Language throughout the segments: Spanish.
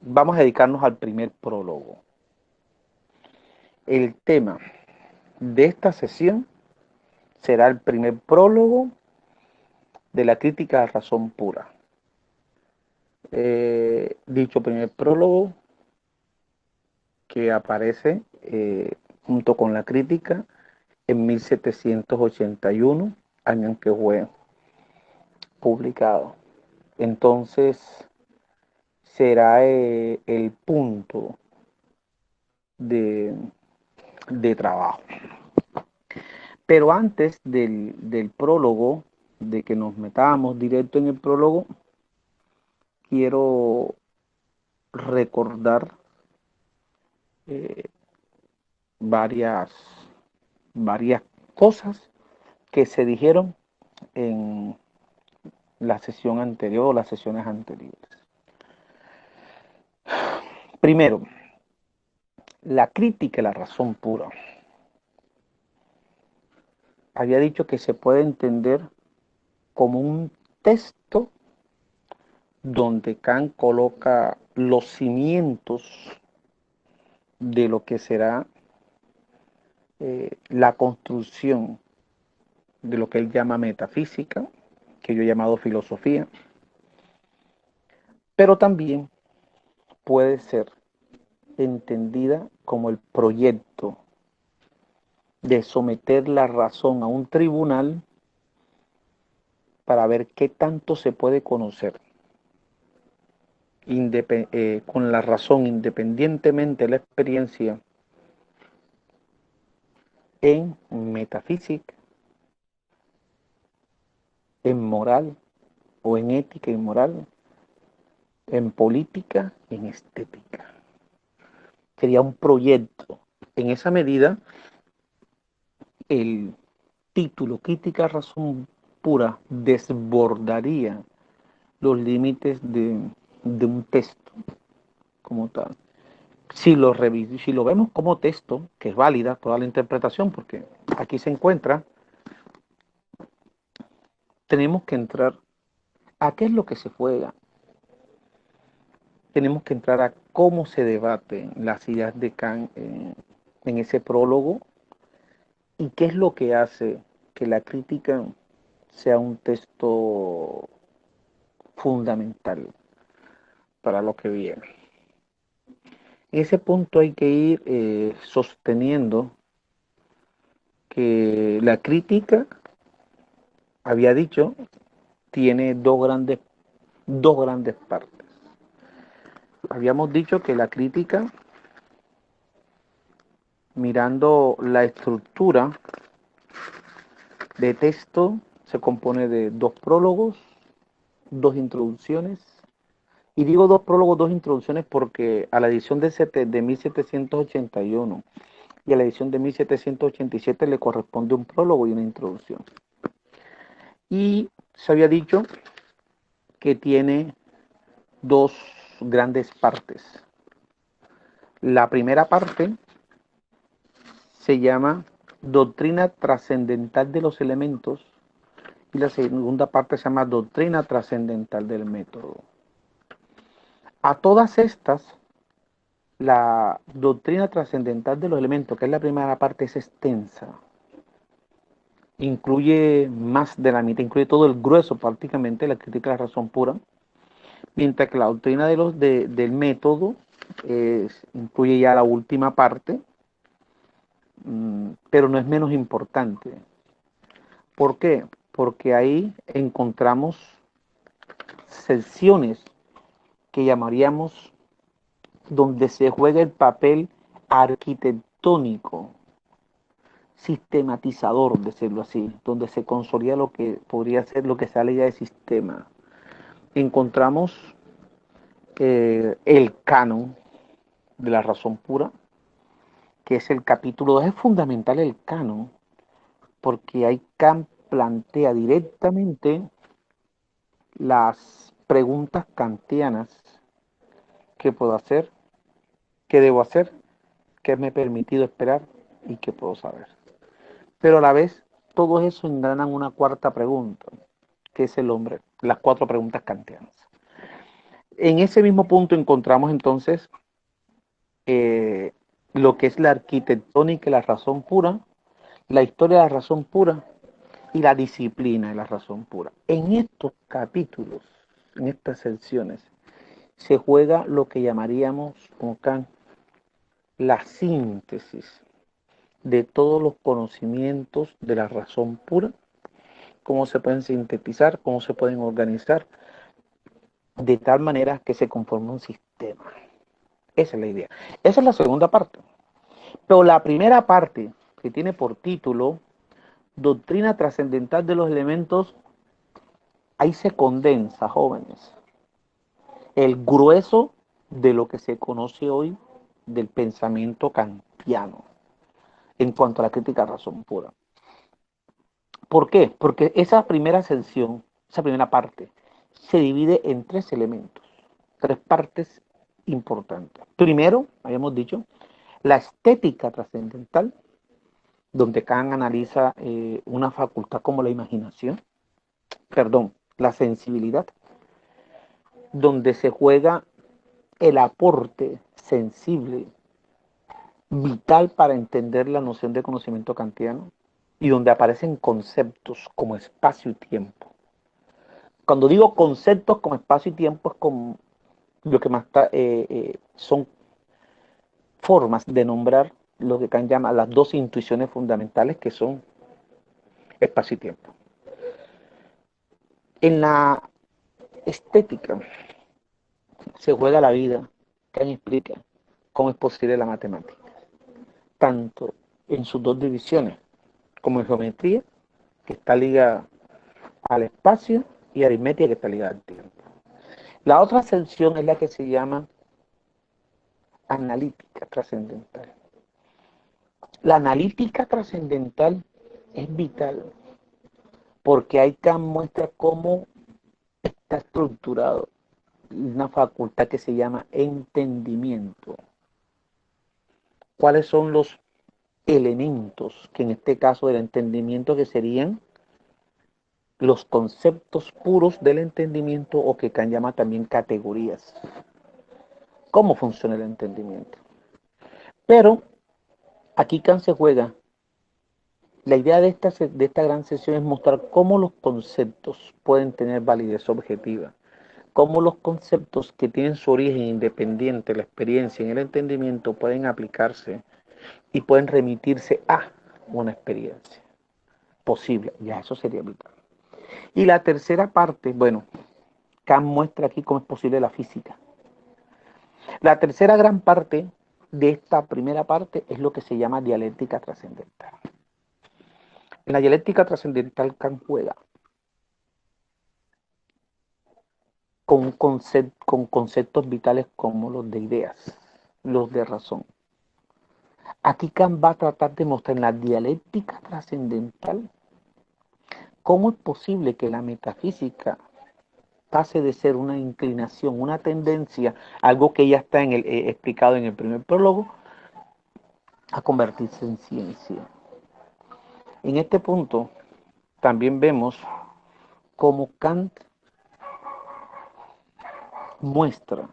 vamos a dedicarnos al primer prólogo. El tema de esta sesión será el primer prólogo de la crítica a razón pura. Dicho primer prólogo que aparece junto con la crítica en 1781, año en que fue publicado. Entonces será el punto de, de trabajo. Pero antes del prólogo, de que nos metamos directo en el prólogo, quiero recordar eh, varias, varias cosas que se dijeron en la sesión anterior o las sesiones anteriores. Primero, la crítica y la razón pura. Había dicho que se puede entender como un texto donde Kant coloca los cimientos de lo que será la construcción de lo que él llama metafísica, que yo he llamado filosofía, pero también puede ser entendida como el proyecto de someter la razón a un tribunal para ver qué tanto se puede conocer con la razón, independientemente de la experiencia, en metafísica, en moral o en ética y moral, en política, en estética. Sería un proyecto. En esa medida, el título Crítica Razón Pura desbordaría los límites de un texto como tal. Si lo vemos como texto, que es válida toda la interpretación, porque aquí se encuentra, tenemos que entrar a qué es lo que se juega, tenemos que entrar a cómo se debaten las ideas de Kant en ese prólogo y qué es lo que hace que la crítica sea un texto fundamental para lo que viene. En ese punto hay que ir sosteniendo que la crítica, había dicho, tiene dos grandes partes. Habíamos dicho que la crítica, mirando la estructura de texto, se compone de dos prólogos, dos introducciones. Y digo dos prólogos, dos introducciones porque a la edición de 1781 y a la edición de 1787 le corresponde un prólogo y una introducción. Y se había dicho que tiene dos grandes partes. La primera parte se llama Doctrina trascendental de los elementos y la segunda parte se llama Doctrina trascendental del método. A todas estas, la doctrina trascendental de los elementos, que es la primera parte, es extensa. Incluye más de la mitad, incluye todo el grueso prácticamente, la crítica de la razón pura, mientras que la doctrina del método incluye ya la última parte, pero no es menos importante. ¿Por qué? Porque ahí encontramos secciones que llamaríamos donde se juega el papel arquitectónico, sistematizador, decirlo así, donde se consolida lo que podría ser lo que sale ya de sistema. Encontramos el canon de la razón pura, que es el capítulo 2, es fundamental el canon, porque ahí Kant plantea directamente las preguntas kantianas que puedo hacer, qué debo hacer, qué me he permitido esperar y qué puedo saber. Pero a la vez, todo eso engranan una cuarta pregunta, que es el hombre, las cuatro preguntas kantianas. En ese mismo punto encontramos entonces lo que es la arquitectónica y la razón pura, la historia de la razón pura y la disciplina de la razón pura. En estos capítulos, en estas secciones, se juega lo que llamaríamos, como Kant, la síntesis de todos los conocimientos de la razón pura, cómo se pueden sintetizar, cómo se pueden organizar, de tal manera que se conforme un sistema. Esa es la idea. Esa es la segunda parte. Pero la primera parte, que tiene por título Doctrina trascendental de los elementos, ahí se condensa, jóvenes, el grueso de lo que se conoce hoy del pensamiento kantiano en cuanto a la crítica a razón pura. ¿Por qué? Porque esa primera sección, esa primera parte, se divide en tres elementos, tres partes importantes. Primero, habíamos dicho, la estética trascendental, donde Kant analiza una facultad como la imaginación, perdón, la sensibilidad, donde se juega el aporte sensible, vital para entender la noción de conocimiento kantiano, y donde aparecen conceptos como espacio y tiempo. Cuando digo conceptos como espacio y tiempo, es como lo que más son formas de nombrar lo que Kant llama las dos intuiciones fundamentales, que son espacio y tiempo. En la estética se juega la vida. Kant explica cómo es posible la matemática, tanto en sus dos divisiones, como en geometría, que está ligada al espacio, y aritmética, que está ligada al tiempo. La otra sección es la que se llama analítica trascendental. La analítica trascendental es vital porque ahí Kant muestra cómo está estructurado una facultad que se llama entendimiento. ¿Cuáles son los elementos que en este caso del entendimiento, que serían los conceptos puros del entendimiento, o que Kant llama también categorías? ¿Cómo funciona el entendimiento? Pero aquí Kant se juega. La idea de esta gran sesión es mostrar cómo los conceptos pueden tener validez objetiva, cómo los conceptos que tienen su origen independiente, la experiencia y el entendimiento, pueden aplicarse y pueden remitirse a una experiencia posible. Ya eso sería vital. Y la tercera parte, bueno, Kant muestra aquí cómo es posible la física. La tercera gran parte de esta primera parte es lo que se llama dialéctica trascendental. En la dialéctica trascendental Kant juega con conceptos vitales como los de ideas, los de razón. Aquí Kant va a tratar de mostrar en la dialéctica trascendental cómo es posible que la metafísica pase de ser una inclinación, una tendencia, algo que ya está explicado en el primer prólogo, a convertirse en ciencia. En este punto también vemos cómo Kant muestra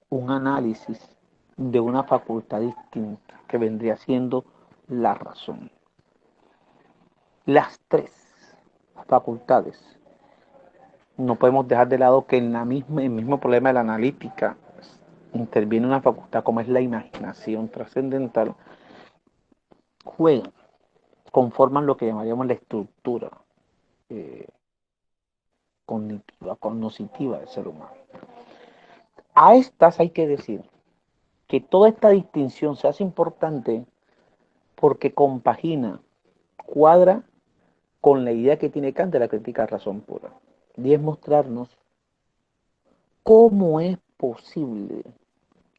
un análisis de una facultad distinta, que vendría siendo la razón. Las tres facultades, no podemos dejar de lado que en el mismo problema de la analítica interviene una facultad como es la imaginación trascendental, juegan, conforman lo que llamaríamos la estructura eh, cognitiva, cognoscitiva del ser humano. A estas hay que decir que toda esta distinción se hace importante porque compagina, cuadra con la idea que tiene Kant de la crítica a razón pura. Y es mostrarnos cómo es posible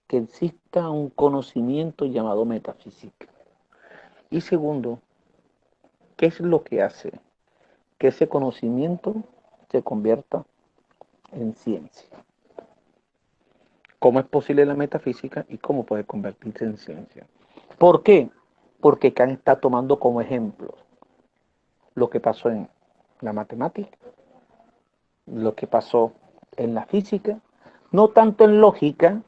que exista un conocimiento llamado metafísica. Y segundo, ¿qué es lo que hace que ese conocimiento se convierta en ciencia? ¿Cómo es posible la metafísica y cómo puede convertirse en ciencia? ¿Por qué? Porque Kant está tomando como ejemplo lo que pasó en la matemática, lo que pasó en la física, No tanto en lógica,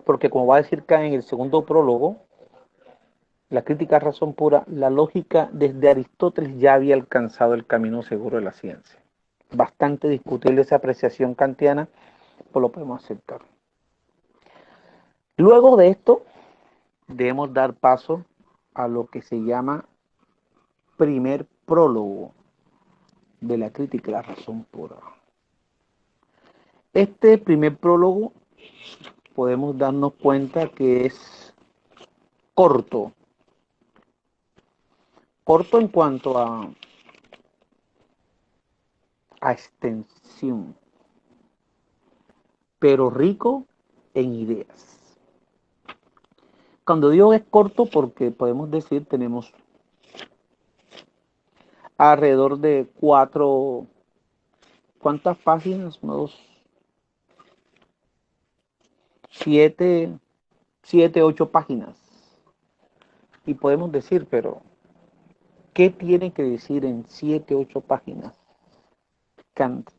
porque como va a decir Kant en el segundo prólogo, la crítica a razón pura, la lógica desde Aristóteles ya había alcanzado el camino seguro de la ciencia. Bastante discutible esa apreciación kantiana, pues lo podemos aceptar. Luego de esto, debemos dar paso a lo que se llama primer prólogo de la crítica a la razón pura. Este primer prólogo podemos darnos cuenta que es corto, corto en cuanto a extensión, pero rico en ideas. Cuando digo es corto, porque podemos decir tenemos alrededor de ¿cuántas páginas? Unos siete, 8 páginas. Y podemos decir, pero ¿qué tiene que decir en 7, 8 páginas Kant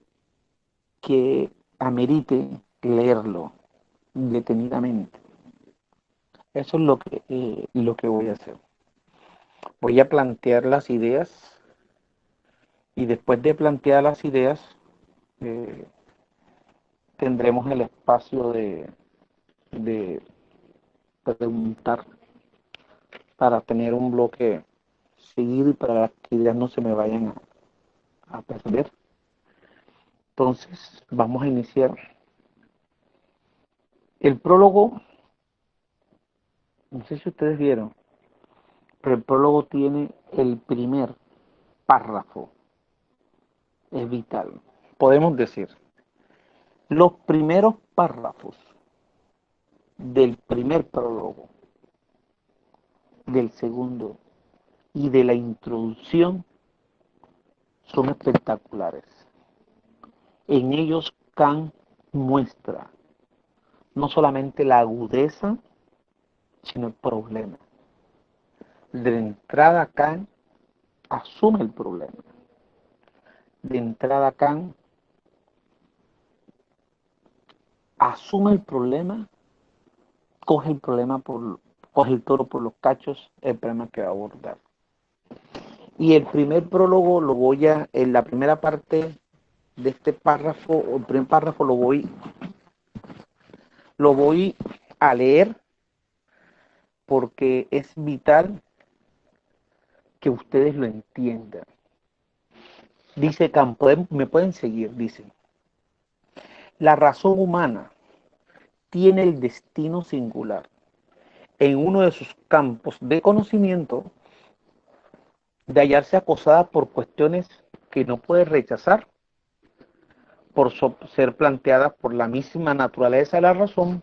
que amerite leerlo detenidamente? Eso es lo que voy a hacer. Voy a plantear las ideas y después de plantear las ideas eh, tendremos el espacio de preguntar para tener un bloque seguido y para que las ideas no se me vayan a perder. Entonces, vamos a iniciar. El prólogo, no sé si ustedes vieron, pero el prólogo tiene el primer párrafo, es vital. Podemos decir, los primeros párrafos del primer prólogo, del segundo y de la introducción son espectaculares. En ellos Kant muestra no solamente la agudeza, sino el problema. De entrada Kant asume el problema. De entrada Kant asume el problema, coge el toro por los cachos, el problema que va a abordar. Y el primer prólogo en la primera parte de este párrafo, o el primer párrafo lo voy a leer porque es vital que ustedes lo entiendan. Dice Kant, me pueden seguir, dice, la razón humana tiene el destino singular en uno de sus campos de conocimiento de hallarse acosada por cuestiones que no puede rechazar por ser planteadas por la misma naturaleza de la razón,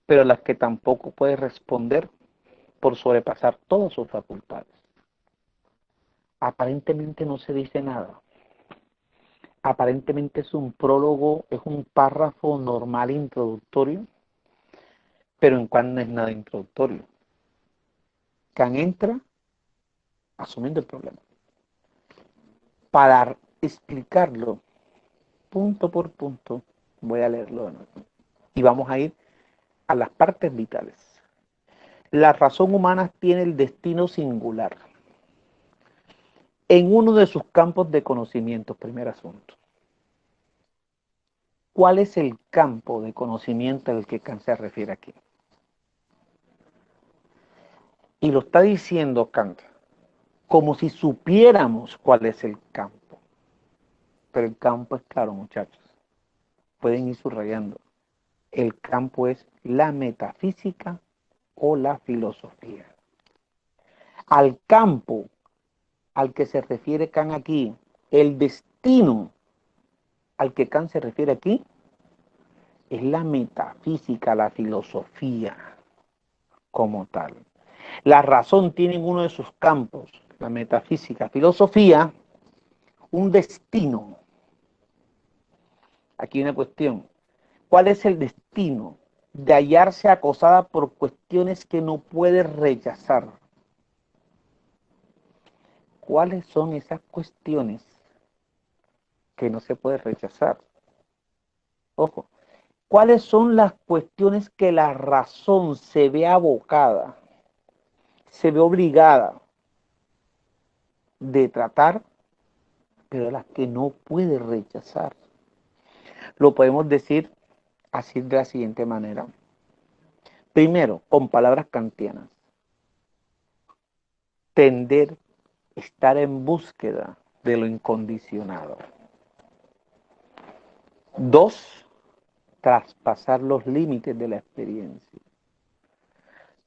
pero las que tampoco puede responder por sobrepasar todas sus facultades. Aparentemente no se dice nada. Aparentemente es un prólogo, es un párrafo normal introductorio, pero en cuanto no es nada introductorio. Kant entra asumiendo el problema. Para explicarlo punto por punto, voy a leerlo de nuevo. Y vamos a ir a las partes vitales. La razón humana tiene el destino singular en uno de sus campos de conocimiento, primer asunto. ¿Cuál es el campo de conocimiento al que Kant se refiere aquí? Y lo está diciendo Kant como si supiéramos cuál es el campo. Pero el campo es claro, muchachos. Pueden ir subrayando. El campo es la metafísica o la filosofía. Al campo al que se refiere Kant aquí, el destino al que Kant se refiere aquí, es la metafísica, la filosofía como tal. La razón tiene en uno de sus campos, la metafísica, filosofía, un destino. Aquí hay una cuestión. ¿Cuál es el destino? De hallarse acosada por cuestiones que no puede rechazar. ¿Cuáles son esas cuestiones que no se puede rechazar? Ojo, ¿Cuáles son las cuestiones que la razón se ve abocada, se ve obligada de tratar, pero las que no puede rechazar? Lo podemos decir así de la siguiente manera. Primero, con palabras kantianas. Tender, estar en búsqueda de lo incondicionado. Dos, traspasar los límites de la experiencia.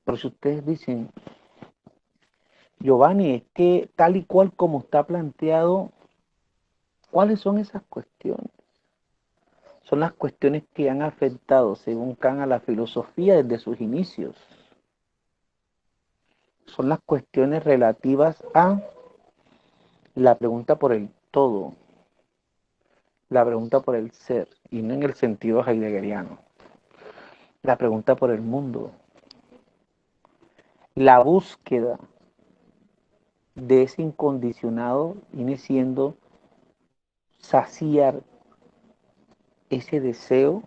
Pero si ustedes dicen, Giovanni, es que tal y cual como está planteado, ¿cuáles son esas cuestiones? Son las cuestiones que han afectado, según Kant, a la filosofía desde sus inicios. Son las cuestiones relativas a la pregunta por el todo, la pregunta por el ser, y no en el sentido heideggeriano, la pregunta por el mundo, la búsqueda de ese incondicionado viene siendo saciar ese deseo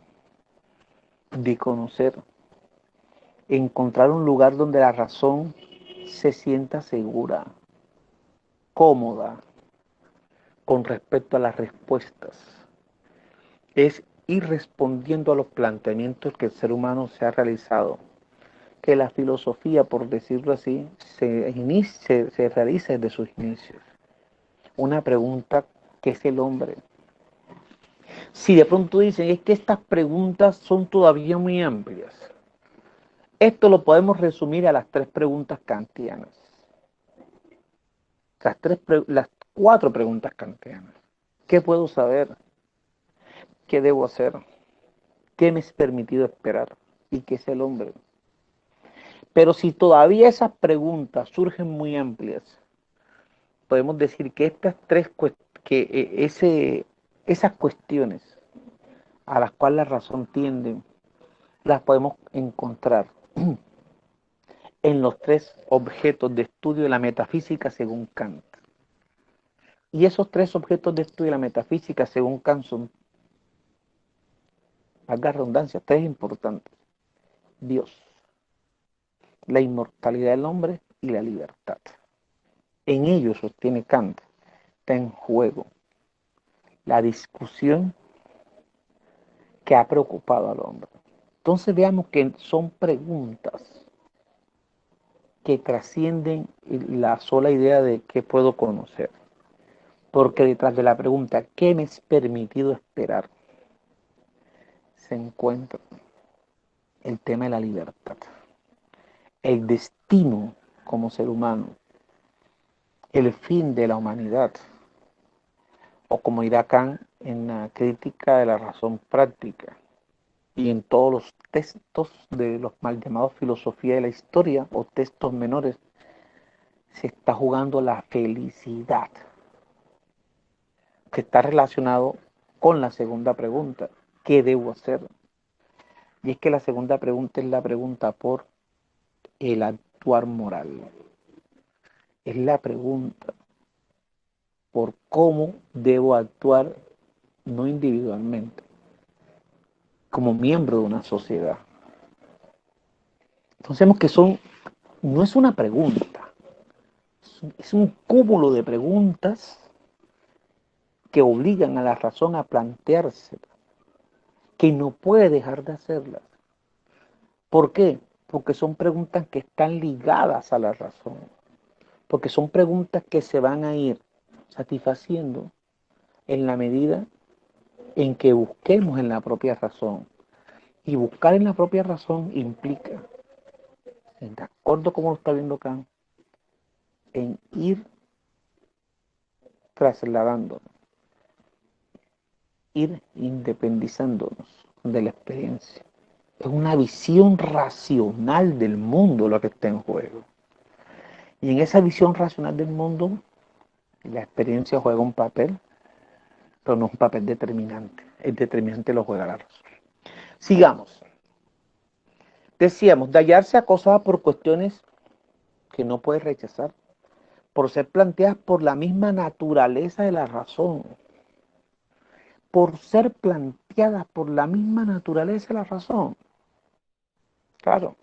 de conocer, encontrar un lugar donde la razón se sienta segura, cómoda, con respecto a las respuestas. Es ir respondiendo a los planteamientos que el ser humano se ha realizado, que la filosofía, por decirlo así, se realiza desde sus inicios. Una pregunta, ¿qué es el hombre? Si de pronto dicen, es que estas preguntas son todavía muy amplias, esto lo podemos resumir a las tres preguntas kantianas. Las cuatro preguntas kantianas. ¿Qué puedo saber? ¿Qué debo hacer? ¿Qué me es permitido esperar? ¿Y qué es el hombre? Pero si todavía esas preguntas surgen muy amplias, podemos decir que esas cuestiones a las cuales la razón tiende, las podemos encontrar en los tres objetos de estudio de la metafísica según Kant. Y esos tres objetos de estudio de la metafísica según Kant son, valga redundancia, tres importantes: Dios, la inmortalidad del hombre y la libertad. En ellos, sostiene Kant, está en juego la discusión que ha preocupado al hombre. Entonces veamos que son preguntas que trascienden la sola idea de qué puedo conocer. Porque detrás de la pregunta, ¿qué me es permitido esperar?, se encuentra el tema de la libertad, el destino como ser humano, el fin de la humanidad, o como dirá Kant en la crítica de la razón práctica y en todos los textos de los mal llamados filosofía de la historia o textos menores, se está jugando la felicidad, que está relacionado con la segunda pregunta, ¿qué debo hacer? Y es que la segunda pregunta es la pregunta por el actuar moral. Es la pregunta por cómo debo actuar, no individualmente, como miembro de una sociedad. Entonces vemos que no es una pregunta, es un cúmulo de preguntas que obligan a la razón a plantearse, que no puede dejar de hacerlas. ¿Por qué? Porque son preguntas que están ligadas a la razón, porque son preguntas que se van a ir satisfaciendo en la medida en que busquemos en la propia razón. Y buscar en la propia razón implica, de acuerdo como lo está viendo Kant, en ir trasladándonos, ir independizándonos de la experiencia. Es una visión racional del mundo lo que está en juego. Y en esa visión racional del mundo, la experiencia juega un papel, pero no es un papel determinante. El determinante lo juega la razón. Sigamos. Decíamos, de hallarse acosada por cuestiones que no puede rechazar, por ser planteadas por la misma naturaleza de la razón, por ser planteadas bloqueadas por la misma naturaleza de la razón. Claro,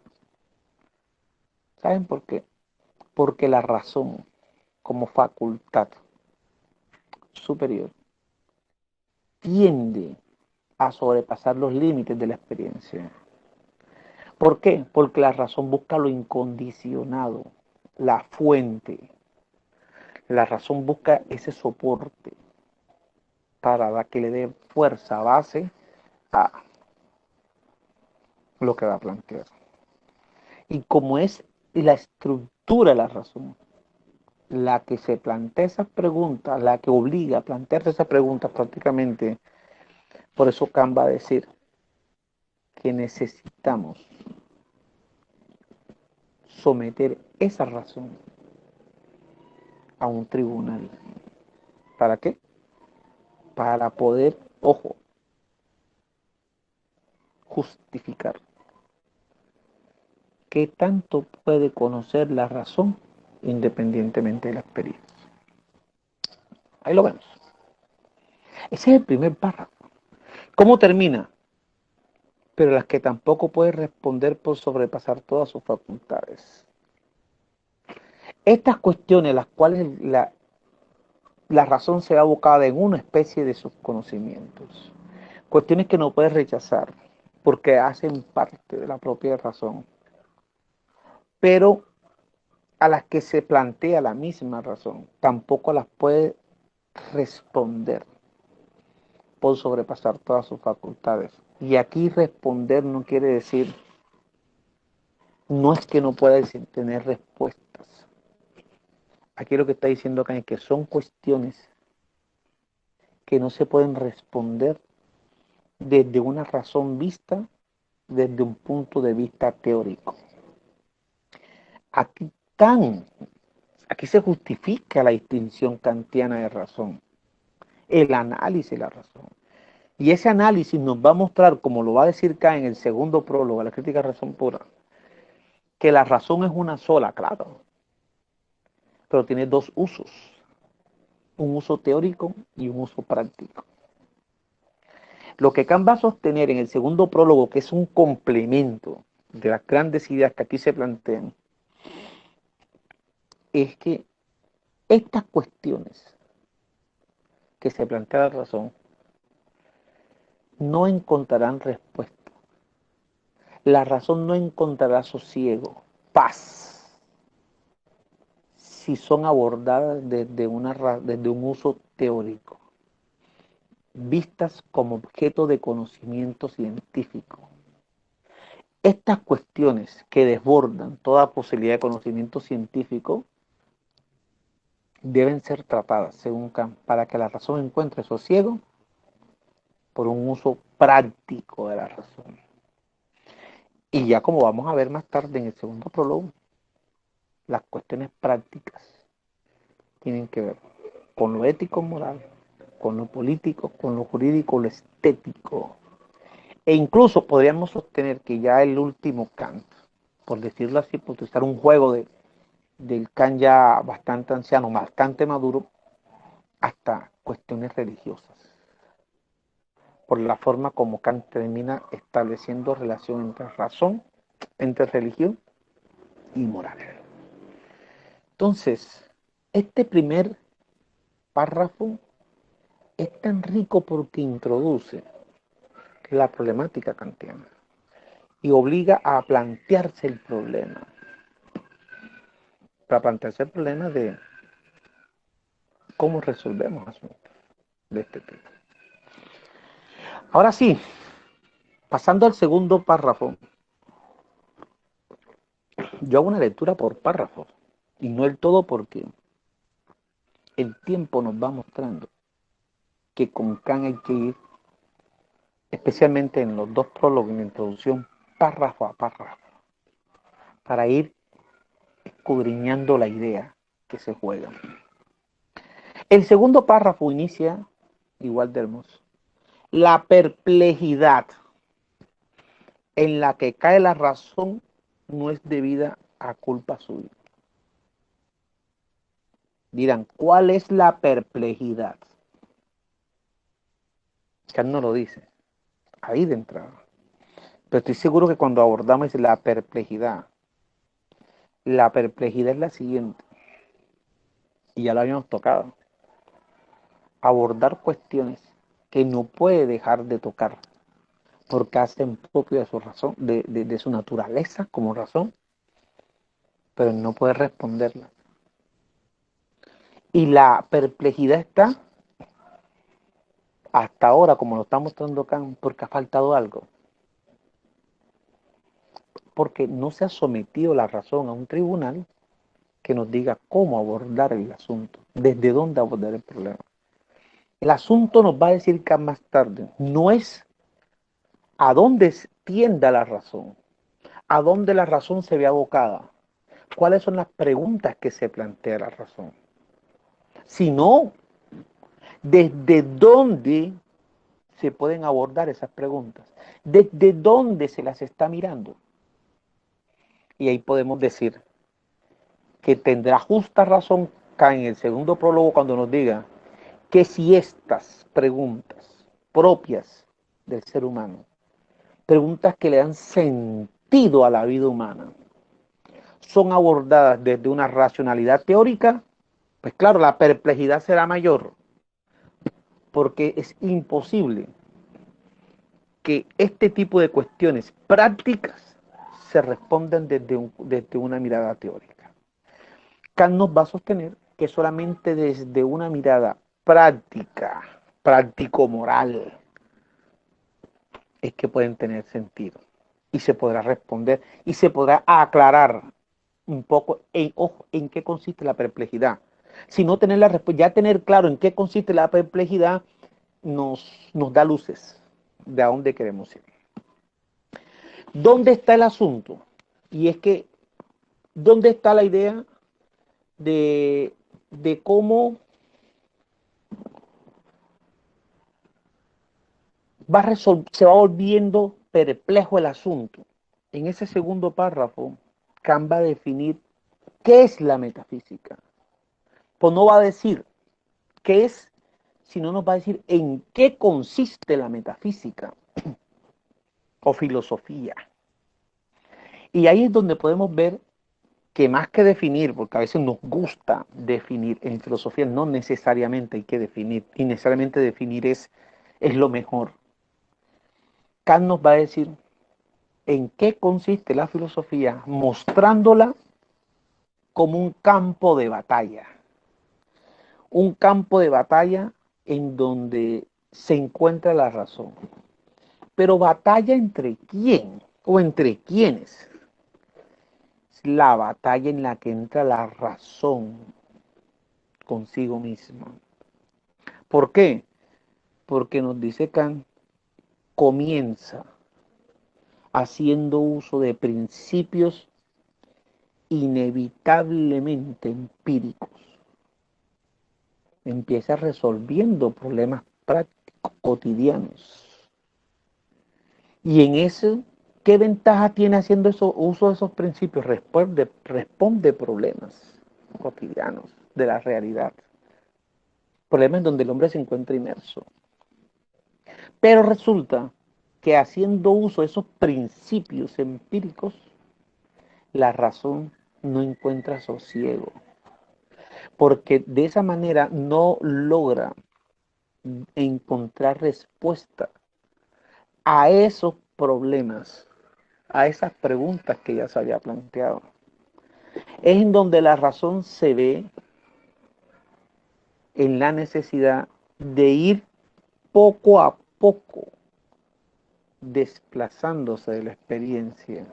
¿saben por qué? Porque la razón, como facultad superior, tiende a sobrepasar los límites de la experiencia. ¿Por qué? Porque la razón busca lo incondicionado, la fuente. La razón busca ese soporte para que le dé fuerza, base a lo que va a plantear. Y como es la estructura de la razón la que se plantea esas preguntas, la que obliga a plantearse esas preguntas prácticamente, por eso Kant va a decir que necesitamos someter esa razón a un tribunal. ¿Para qué? Para poder, ojo, justificar qué tanto puede conocer la razón independientemente de la experiencia. Ahí lo vemos. Ese es el primer párrafo. ¿Cómo termina? Pero las que tampoco puede responder por sobrepasar todas sus facultades. Estas cuestiones, las cuales la razón se ve abocada en una especie de sus conocimientos, cuestiones que no puede rechazar porque hacen parte de la propia razón, pero a las que se plantea la misma razón, tampoco las puede responder por sobrepasar todas sus facultades. Y aquí responder no quiere decir, no es que no pueda tener respuestas. Aquí lo que está diciendo acá es que son cuestiones que no se pueden responder desde una razón vista desde un punto de vista teórico. Aquí Kant, aquí se justifica la distinción kantiana de razón, el análisis de la razón. Y ese análisis nos va a mostrar, como lo va a decir Kant en el segundo prólogo, la crítica de razón pura, que la razón es una sola, claro, pero tiene dos usos, un uso teórico y un uso práctico. Lo que Kant va a sostener en el segundo prólogo, que es un complemento de las grandes ideas que aquí se plantean, es que estas cuestiones que se plantea la razón no encontrarán respuesta. La razón no encontrará sosiego, paz, si son abordadas desde un uso teórico, vistas como objeto de conocimiento científico. Estas cuestiones que desbordan toda posibilidad de conocimiento científico deben ser tratadas, según Kant, para que la razón encuentre sosiego por un uso práctico de la razón. Y ya como vamos a ver más tarde en el segundo prólogo, las cuestiones prácticas tienen que ver con lo ético moral, con lo político, con lo jurídico, lo estético. E incluso podríamos sostener que ya el último Kant, por decirlo así, por utilizar un juego del Kant ya bastante anciano, bastante maduro, hasta cuestiones religiosas, por la forma como Kant termina estableciendo relación entre razón, entre religión y moral. Entonces, este primer párrafo es tan rico porque introduce la problemática kantiana y obliga a plantearse el problema, para plantearse el problema de cómo resolvemos asuntos de este tipo. Ahora sí, pasando al segundo párrafo, yo hago una lectura por párrafo y no el todo porque el tiempo nos va mostrando que con Kant hay que ir, especialmente en los dos prólogos en la introducción, párrafo a párrafo, para ir escudriñando la idea que se juega. El segundo párrafo inicia igual de hermoso. La perplejidad en la que cae la razón no es debida a culpa suya. Dirán, ¿cuál es la perplejidad? Kant no lo dice. ahí de entrada. Pero estoy seguro que cuando abordamos la perplejidad es la siguiente, y ya lo habíamos tocado, abordar cuestiones que no puede dejar de tocar, porque hacen propio de su razón, de su naturaleza como razón, pero no puede responderla. Y la perplejidad está hasta ahora, como lo está mostrando Kant, porque ha faltado algo. Porque no se ha sometido la razón a un tribunal que nos diga cómo abordar el asunto, desde dónde abordar el problema. El asunto nos va a decir Kant más tarde, no es a dónde tienda la razón, a dónde la razón se ve abocada, cuáles son las preguntas que se plantea la razón, sino desde dónde se pueden abordar esas preguntas, desde dónde se las está mirando. Y ahí podemos decir que tendrá justa razón Kant en el segundo prólogo cuando nos diga que si estas preguntas propias del ser humano, preguntas que le dan sentido a la vida humana, son abordadas desde una racionalidad teórica, pues claro, la perplejidad será mayor, porque es imposible que este tipo de cuestiones prácticas se respondan desde una mirada teórica. Kant nos va a sostener que solamente desde una mirada práctica, práctico-moral, es que pueden tener sentido. Y se podrá responder y se podrá aclarar un poco en qué consiste la perplejidad. Si no tener la respuesta, ya tener claro en qué consiste la perplejidad, nos da luces de a dónde queremos ir. ¿Dónde está el asunto? Y es que, ¿dónde está la idea de cómo se va volviendo perplejo el asunto? En ese segundo párrafo, Kant va a definir qué es la metafísica. Pues no va a decir qué es, sino nos va a decir en qué consiste la metafísica o filosofía. Y ahí es donde podemos ver que más que definir, porque a veces nos gusta definir, en filosofía no necesariamente hay que definir, y necesariamente definir es lo mejor. Kant nos va a decir en qué consiste la filosofía, mostrándola como un campo de batalla en donde se encuentra la razón. Pero batalla entre quién o entre quiénes. La batalla en la que entra la razón consigo misma. ¿Por qué? Porque nos dice Kant, comienza haciendo uso de principios inevitablemente empíricos. Empieza resolviendo problemas prácticos cotidianos. Y en eso, ¿qué ventaja tiene haciendo uso de esos principios? Responde problemas cotidianos de la realidad. Problemas en donde el hombre se encuentra inmerso. Pero resulta que haciendo uso de esos principios empíricos, la razón no encuentra sosiego. Porque de esa manera no logra encontrar respuesta a esos problemas, a esas preguntas que ya se había planteado. Es en donde la razón se ve en la necesidad de ir poco a poco desplazándose de la experiencia,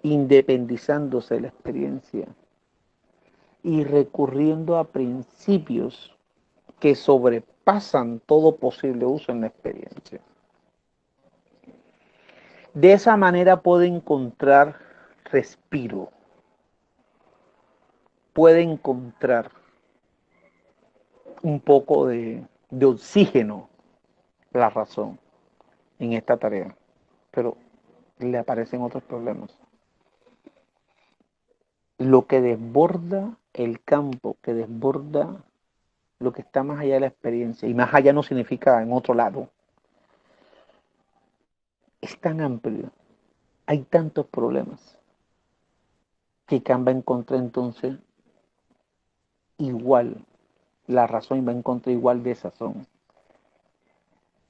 independizándose de la experiencia y recurriendo a principios que sobrepasan todo posible uso en la experiencia. De esa manera puede encontrar respiro, puede encontrar un poco de oxígeno la razón en esta tarea, pero le aparecen otros problemas. Lo que desborda el campo, que desborda lo que está más allá de la experiencia, y más allá no significa en otro lado, es tan amplio, hay tantos problemas, que Kant va a encontrar entonces igual la razón y va a encontrar igual desazón,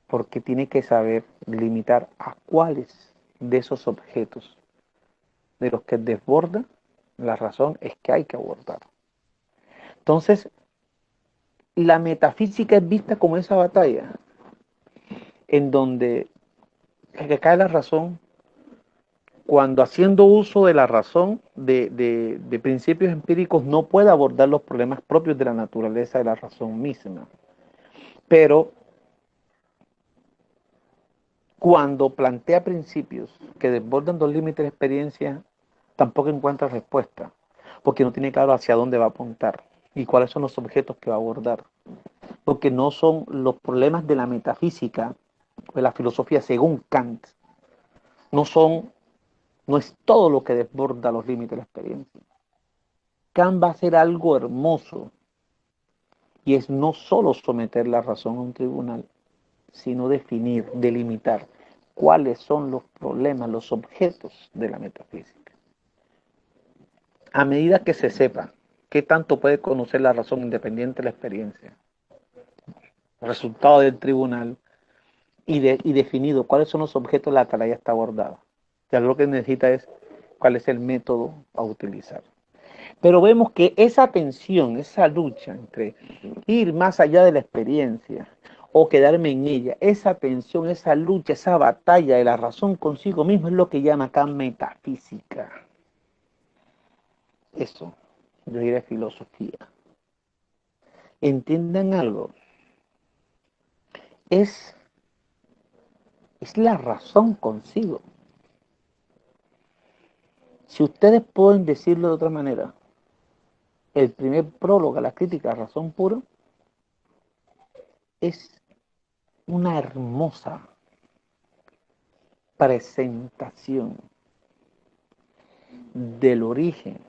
porque tiene que saber limitar a cuáles de esos objetos de los que desborda la razón es que hay que abordar. Entonces, la metafísica es vista como esa batalla en donde cae la razón cuando haciendo uso de la razón de principios empíricos no puede abordar los problemas propios de la naturaleza de la razón misma. Pero cuando plantea principios que desbordan los límites de experiencia, tampoco encuentra respuesta, porque no tiene claro hacia dónde va a apuntar y cuáles son los objetos que va a abordar, porque no son los problemas de la metafísica, de la filosofía, según Kant, no son, no es todo lo que desborda los límites de la experiencia. Kant va a hacer algo hermoso, y es no solo someter la razón a un tribunal, sino definir, delimitar cuáles son los problemas, los objetos de la metafísica. A medida que se sepa qué tanto puede conocer la razón independiente de la experiencia, resultado del tribunal, y definido cuáles son los objetos, la tarea está abordada. Ya lo que necesita es cuál es el método a utilizar. Pero vemos que esa tensión, esa lucha entre ir más allá de la experiencia o quedarme en ella, esa tensión, esa lucha, esa batalla de la razón consigo mismo es lo que llama acá metafísica. Eso, yo diré filosofía. Entiendan algo, es la razón consigo. Si ustedes pueden decirlo de otra manera, el primer prólogo a la crítica a razón pura es una hermosa presentación del origen,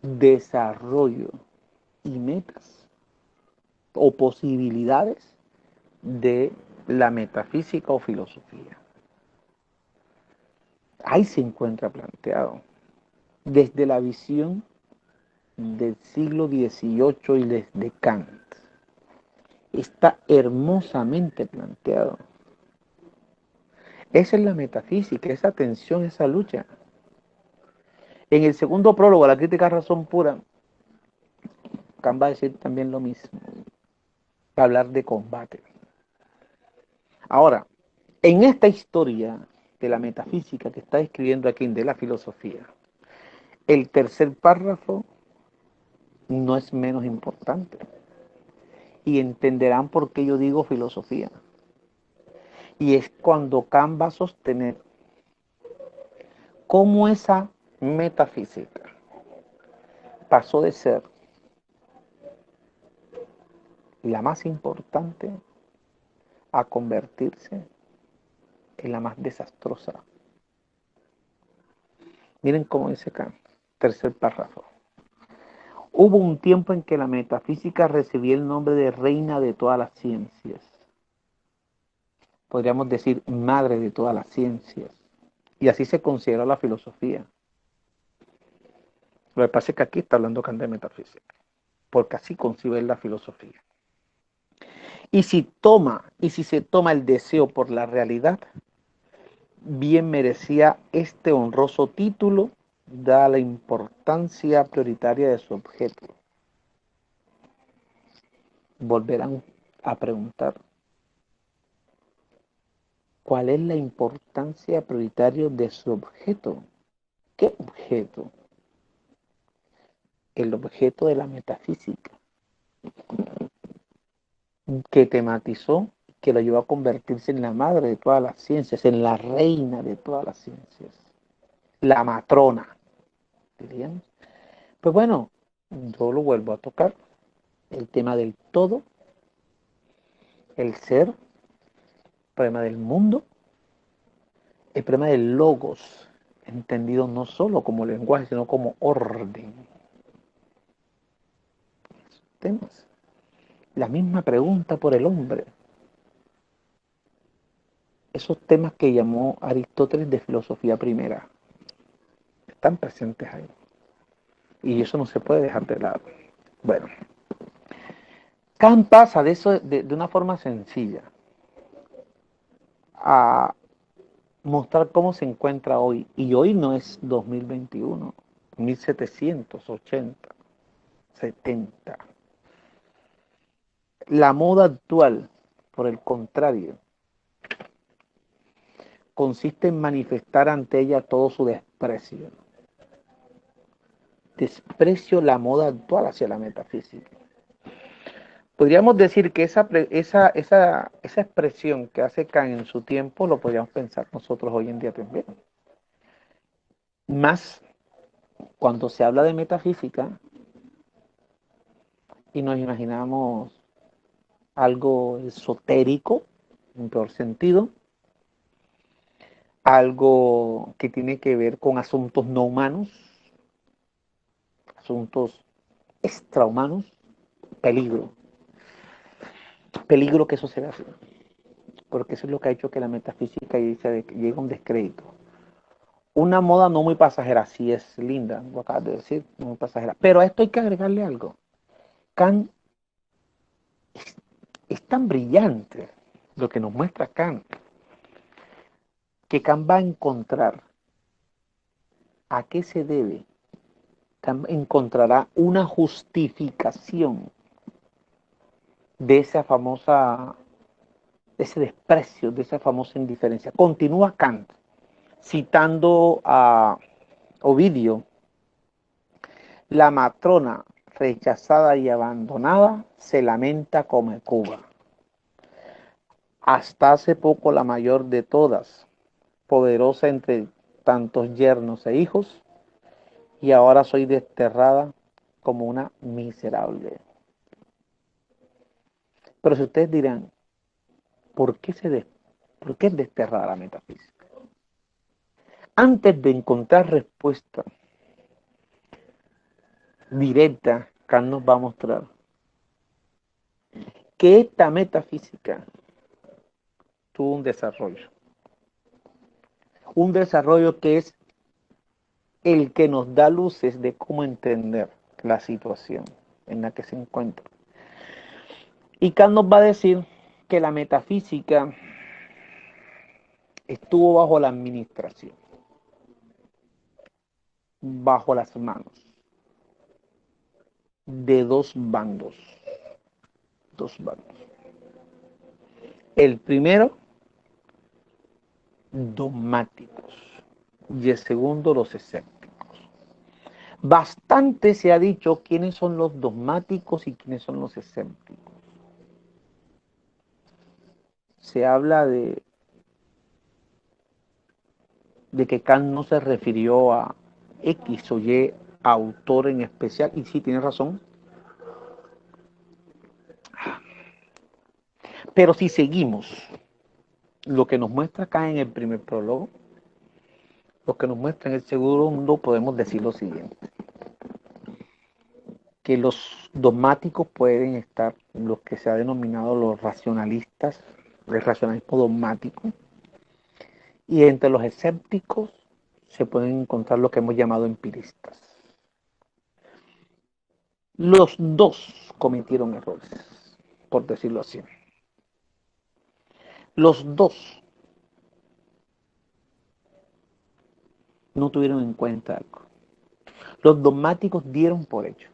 desarrollo y metas o posibilidades de la metafísica o filosofía. Ahí se encuentra planteado desde la visión del siglo XVIII y desde Kant. Está hermosamente planteado. Esa es la metafísica, esa tensión, esa lucha. En el segundo prólogo, la crítica a razón pura, Kant va a decir también lo mismo, va a hablar de combate. Ahora, en esta historia de la metafísica que está escribiendo aquí de la filosofía, el tercer párrafo no es menos importante. Y entenderán por qué yo digo filosofía. Y es cuando Kant va a sostener cómo esa metafísica pasó de ser la más importante a convertirse en la más desastrosa. Miren cómo dice Kant, tercer párrafo. Hubo un tiempo en que la metafísica recibía el nombre de reina de todas las ciencias. Podríamos decir madre de todas las ciencias. Y así se considera la filosofía. Lo que pasa es que aquí está hablando Kant de metafísica, porque así concibe la filosofía. Y si se toma el deseo por la realidad, bien merecía este honroso título, dada la importancia prioritaria de su objeto. Volverán a preguntar, ¿cuál es la importancia prioritaria de su objeto? ¿Qué objeto? El objeto de la metafísica, que tematizó, que lo llevó a convertirse en la madre de todas las ciencias, en la reina de todas las ciencias, la matrona, diríamos. Pues bueno, yo lo vuelvo a tocar, el tema del todo, el ser, el problema del mundo, el problema del logos, entendido no solo como lenguaje, sino como orden. Temas. La misma pregunta por el hombre. esos temas que llamó Aristóteles de filosofía primera están presentes ahí. Y eso no se puede dejar de lado. Bueno, Kant pasa de eso de una forma sencilla a mostrar cómo se encuentra hoy. Y hoy no es 2021, 1780, 70. La moda actual, por el contrario, consiste en manifestar ante ella todo su desprecio. Desprecio la moda actual hacia la metafísica. Podríamos decir que esa expresión que hace Kant en su tiempo lo podríamos pensar nosotros hoy en día también. Más cuando se habla de metafísica y nos imaginamos algo esotérico, en peor sentido, algo que tiene que ver con asuntos no humanos, asuntos extrahumanos, peligro. Peligro que eso se vea así, porque eso es lo que ha hecho que la metafísica llegue a un descrédito. Una moda no muy pasajera, sí es linda, lo acabas de decir, no muy pasajera. Pero a esto hay que agregarle algo. Kant es tan brillante lo que nos muestra Kant, que Kant va a encontrar a qué se debe. Kant encontrará una justificación de esa famosa, de ese desprecio, de esa famosa indiferencia. Continúa Kant citando a Ovidio: la matrona rechazada y abandonada se lamenta como Cuba. Hasta hace poco la mayor de todas, poderosa entre tantos yernos e hijos, y ahora soy desterrada como una miserable. Pero si ustedes dirán, ¿por qué, ¿por qué es desterrada la metafísica? Antes de encontrar respuesta directa, Kant nos va a mostrar que esta metafísica tuvo un desarrollo que es el que nos da luces de cómo entender la situación en la que se encuentra. Y Kant nos va a decir que la metafísica estuvo bajo la administración, bajo las manos de dos bandos. Dos bandos. El primero, dogmáticos, y el segundo, los escépticos. Bastante se ha dicho quiénes son los dogmáticos y quiénes son los escépticos. Se habla de que Kant no se refirió a X o Y autor en especial, y sí, tiene razón. Pero si seguimos lo que nos muestra acá en el primer prólogo, lo que nos muestra en el segundo, podemos decir lo siguiente: que los dogmáticos pueden estar en los que se ha denominado los racionalistas, el racionalismo dogmático, y entre los escépticos se pueden encontrar lo que hemos llamado empiristas. Los dos cometieron errores, por decirlo así. Los dos no tuvieron en cuenta algo. Los dogmáticos dieron por hecho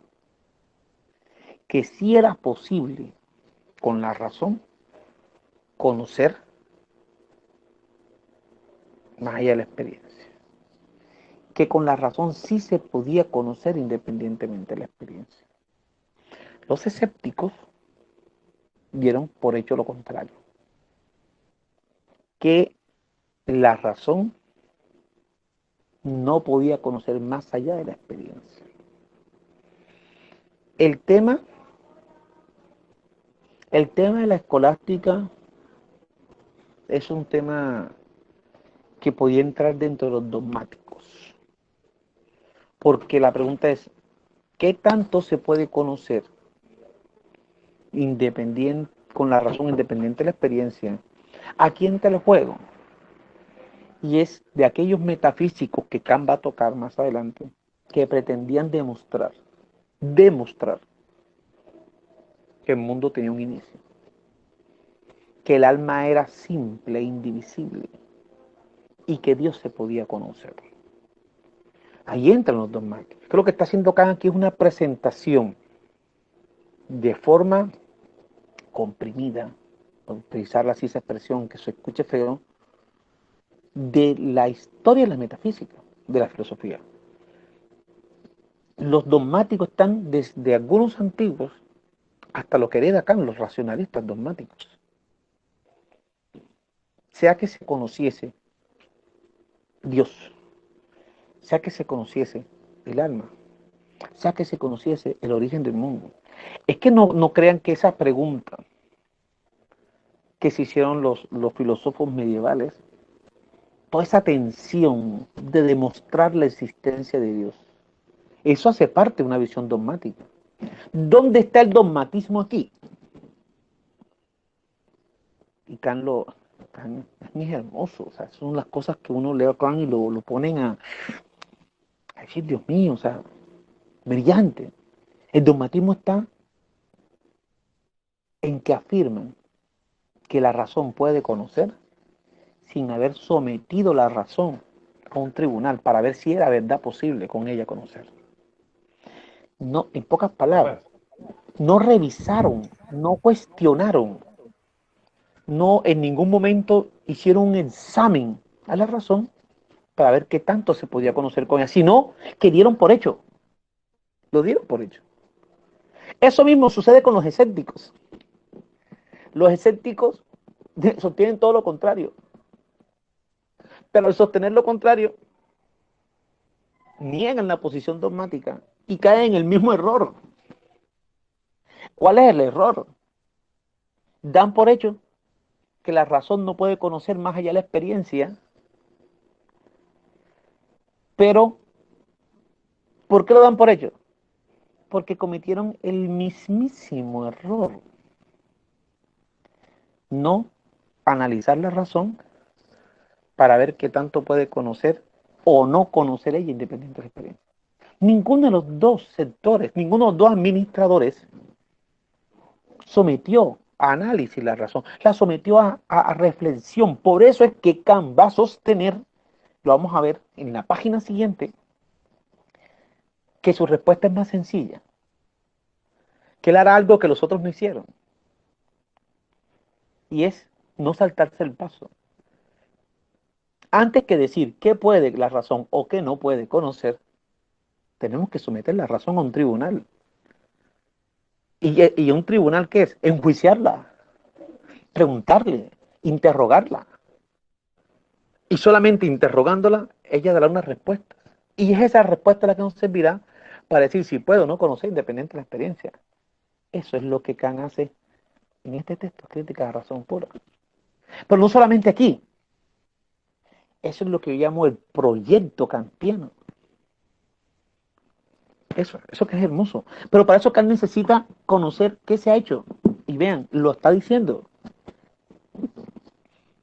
que sí era posible, con la razón, conocer más allá de la experiencia. Que con la razón sí se podía conocer independientemente de la experiencia. Los escépticos dieron por hecho lo contrario, que la razón no podía conocer más allá de la experiencia. El tema, el tema de la escolástica es un tema que podía entrar dentro de los dogmáticos, porque la pregunta es, ¿qué tanto se puede conocer independiente, con la razón independiente de la experiencia? Aquí entra el juego, y es de aquellos metafísicos que Kant va a tocar más adelante, que pretendían demostrar que el mundo tenía un inicio, que el alma era simple e indivisible, y que Dios se podía conocer. Ahí entran los dogmáticos. Creo que está haciendo Kant aquí es una presentación de forma comprimida, por utilizar así esa expresión que se escuche feo, de la historia de la metafísica, de la filosofía. Los dogmáticos están desde algunos antiguos hasta lo que hereda Kant, los racionalistas dogmáticos. Sea que se conociese Dios, sea que se conociese el alma, sea que se conociese el origen del mundo. Es que no crean que esa pregunta que se hicieron los filósofos medievales, toda esa tensión de demostrar la existencia de Dios, eso hace parte de una visión dogmática. ¿Dónde está el dogmatismo aquí? Y Kant es hermoso, o sea, son las cosas que uno lee a Kant y lo ponen a decir, Dios mío, o sea, brillante. El dogmatismo está en que afirman que la razón puede conocer sin haber sometido la razón a un tribunal para ver si era verdad posible con ella conocer. No, en pocas palabras, no revisaron, no cuestionaron, no en ningún momento hicieron un examen a la razón para ver qué tanto se podía conocer con ella, sino que dieron por hecho, lo dieron por hecho. Eso mismo sucede con los escépticos. Los escépticos sostienen todo lo contrario, pero al sostener lo contrario, niegan la posición dogmática y caen en el mismo error. ¿Cuál es el error? Dan por hecho que la razón no puede conocer más allá de la experiencia, pero ¿por qué lo dan por hecho? Porque cometieron el mismísimo error. No analizar la razón para ver qué tanto puede conocer o no conocer ella independiente de la experiencia. Ninguno de los dos sectores, ninguno de los dos administradores sometió a análisis la razón, la sometió a reflexión. Por eso es que Kant va a sostener, lo vamos a ver en la página siguiente, que su respuesta es más sencilla, que él hará algo que los otros no hicieron, y es no saltarse el paso. Antes que decir qué puede la razón o qué no puede conocer, tenemos que someter la razón a un tribunal. ¿Y un tribunal qué es? Enjuiciarla, preguntarle, interrogarla. Y solamente interrogándola, ella dará una respuesta. Y es esa respuesta la que nos servirá para decir si puedo o no conocer independiente de la experiencia. Eso es lo que Kant hace en este texto, Crítica de la razón pura. Pero no solamente aquí. Eso es lo que yo llamo el proyecto kantiano. Eso que es hermoso. Pero para eso Kant necesita conocer qué se ha hecho. Y vean, lo está diciendo.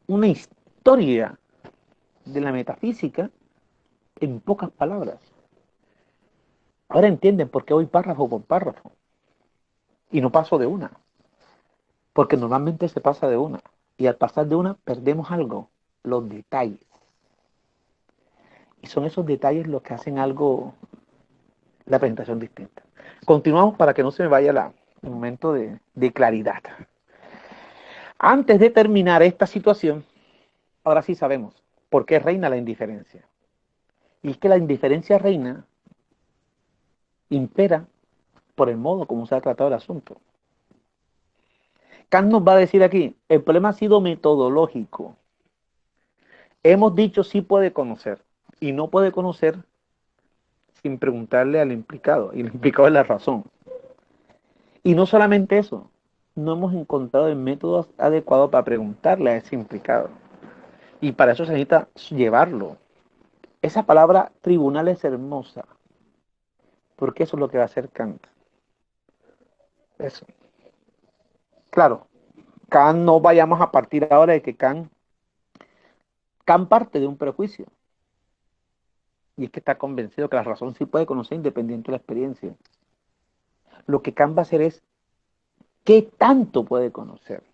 Una historia de la metafísica en pocas palabras. Ahora entienden por qué voy párrafo por párrafo. Y no paso de una. Porque normalmente se pasa de una. Y al pasar de una perdemos algo. Los detalles. Y son esos detalles los que hacen algo, la presentación distinta. Continuamos para que no se me vaya el momento de claridad. Antes de terminar esta situación, ahora sí sabemos por qué reina la indiferencia. Y es que la indiferencia reina, impera por el modo como se ha tratado el asunto. Kant nos va a decir aquí, el problema ha sido metodológico. Hemos dicho sí puede conocer y no puede conocer sin preguntarle al implicado, y el implicado es la razón. Y no solamente eso, no hemos encontrado el método adecuado para preguntarle a ese implicado. Y para eso se necesita llevarlo. Esa palabra tribunal es hermosa, porque eso es lo que va a hacer Kant. Eso. Claro, Kant, no vayamos a partir ahora de que Kant parte de un prejuicio. Y es que está convencido que la razón sí puede conocer independiente de la experiencia. Lo que Kant va a hacer es, ¿qué tanto puede conocer?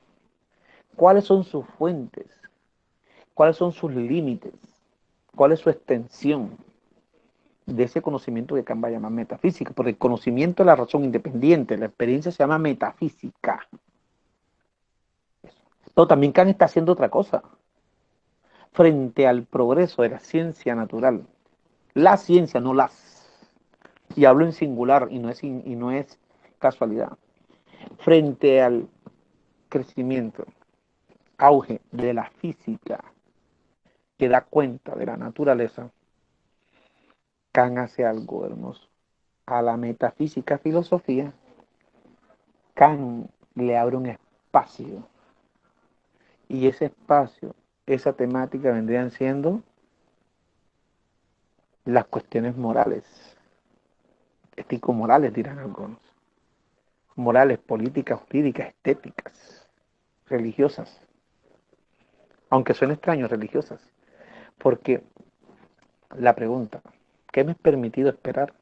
¿Cuáles son sus fuentes? ¿Cuáles son sus límites? ¿Cuál es su extensión de ese conocimiento que Kant va a llamar metafísica? Porque el conocimiento de la razón independiente, la experiencia se llama metafísica. Pero también Kant está haciendo otra cosa. Frente al progreso de la ciencia natural, la ciencia, no las, y hablo en singular y no es casualidad, frente al crecimiento, auge de la física que da cuenta de la naturaleza, Kant hace algo hermoso. A la metafísica filosofía, Kant le abre un espacio, y ese espacio, esa temática vendrían siendo las cuestiones morales, ético-morales dirán algunos, morales, políticas, jurídicas, estéticas, religiosas, aunque suene extraño, religiosas, porque la pregunta, ¿qué me es permitido esperar?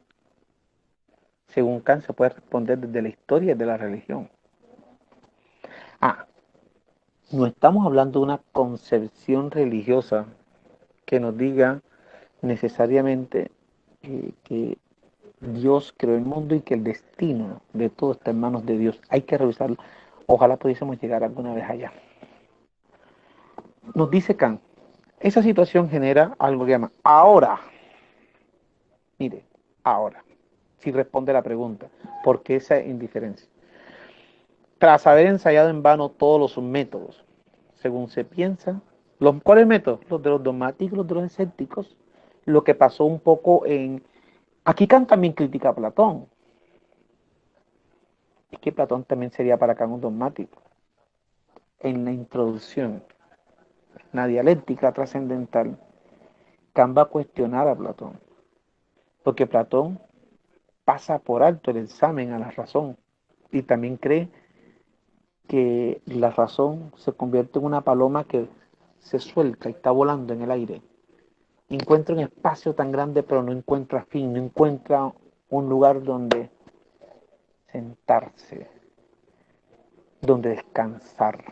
Según Kant se puede responder desde la historia y de la religión. Ah, no estamos hablando de una concepción religiosa que nos diga necesariamente que Dios creó el mundo y que el destino de todo está en manos de Dios. Hay que revisarlo. Ojalá pudiésemos llegar alguna vez allá. Nos dice Kant, esa situación genera algo que llama ahora. Mire, ahora. Si responde la pregunta, ¿por qué esa indiferencia? Tras haber ensayado en vano todos los métodos, según se piensa, ¿cuáles métodos? Los de los dogmáticos, los de los escépticos, lo que pasó un poco en... Aquí Kant también critica a Platón. Es que Platón también sería para Kant un dogmático. En la introducción, la dialéctica trascendental, Kant va a cuestionar a Platón, porque Platón pasa por alto el examen a la razón y también cree que la razón se convierte en una paloma que se suelta y está volando en el aire. Encuentra un espacio tan grande, pero no encuentra fin, no encuentra un lugar donde sentarse, donde descansar.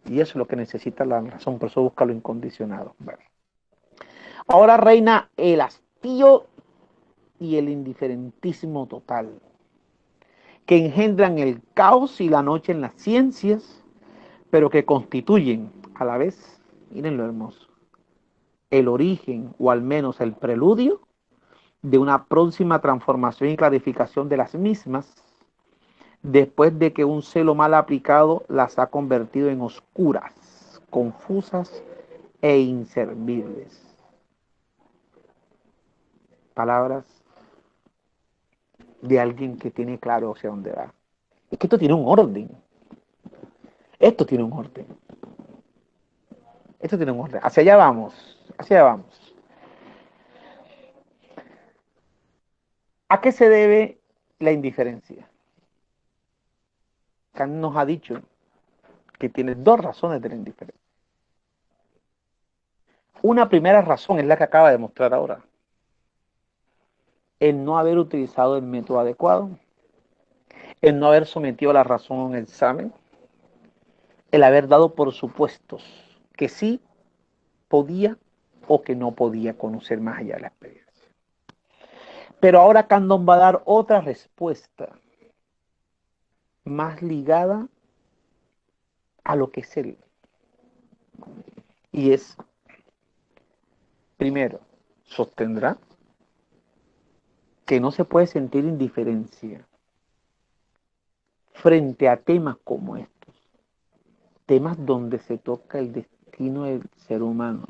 Y eso es lo que necesita la razón, por eso busca lo incondicionado. Bueno. Ahora reina el hastío y el indiferentismo total, que engendran el caos y la noche en las ciencias, pero que constituyen a la vez, miren lo hermoso, el origen o al menos el preludio de una próxima transformación y clarificación de las mismas, después de que un celo mal aplicado las ha convertido en oscuras, confusas e inservibles. Palabras de alguien que tiene claro hacia dónde va. Es que esto tiene un orden. Esto tiene un orden. Esto tiene un orden. Hacia allá vamos. Hacia allá vamos. ¿A qué se debe la indiferencia? Kant nos ha dicho que tiene dos razones de la indiferencia. Una primera razón es la que acaba de mostrar ahora. El no haber utilizado el método adecuado, el no haber sometido a la razón a un examen, el haber dado por supuestos que sí podía o que no podía conocer más allá de la experiencia. Pero ahora Candón va a dar otra respuesta más ligada a lo que es él. Y es, primero, sostendrá que no se puede sentir indiferencia frente a temas como estos, temas donde se toca el destino del ser humano,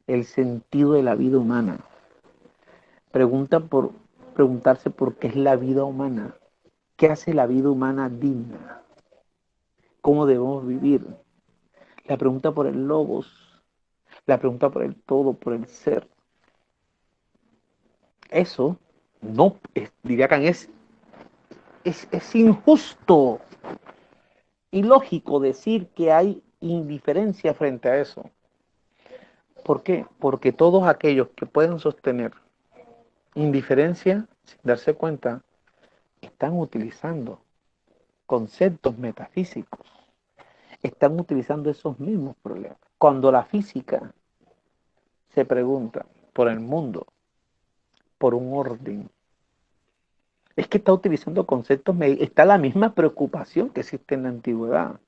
el sentido de la vida humana. Preguntarse por qué es la vida humana, qué hace la vida humana digna, cómo debemos vivir. La pregunta por el logos, la pregunta por el todo, por el ser. Eso no, diría Kant, es injusto. ilógico decir que hay indiferencia frente a eso. ¿Por qué? Porque todos aquellos que pueden sostener indiferencia sin darse cuenta están utilizando conceptos metafísicos, están utilizando esos mismos problemas. Cuando la física se pregunta por el mundo, por un orden, es que está utilizando conceptos, está la misma preocupación que existe en la antigüedad.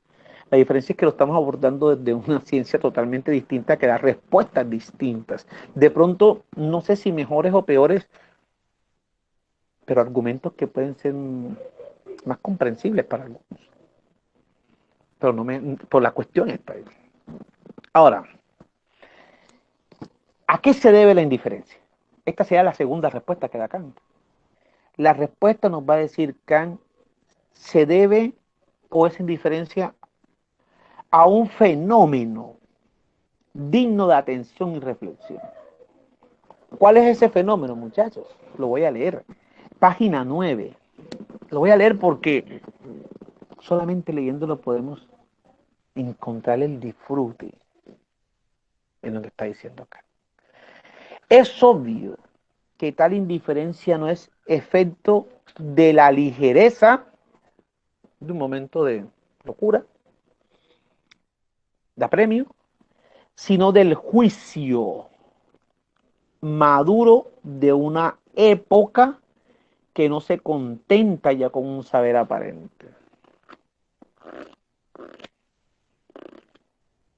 La diferencia es que lo estamos abordando desde una ciencia totalmente distinta que da respuestas distintas. De pronto, no sé si mejores o peores, pero argumentos que pueden ser más comprensibles para algunos. Pero no me, por la cuestión está ahí. Ahora, ¿a qué se debe la indiferencia? Esta sería la segunda respuesta que da Kant. La respuesta nos va a decir Kant, se debe o esa indiferencia a un fenómeno digno de atención y reflexión. ¿Cuál es ese fenómeno, muchachos? Lo voy a leer. Página 9. Lo voy a leer porque solamente leyéndolo podemos encontrar el disfrute en lo que está diciendo acá. Es obvio que tal indiferencia no es efecto de la ligereza de un momento de locura, de apremio, sino del juicio maduro de una época que no se contenta ya con un saber aparente.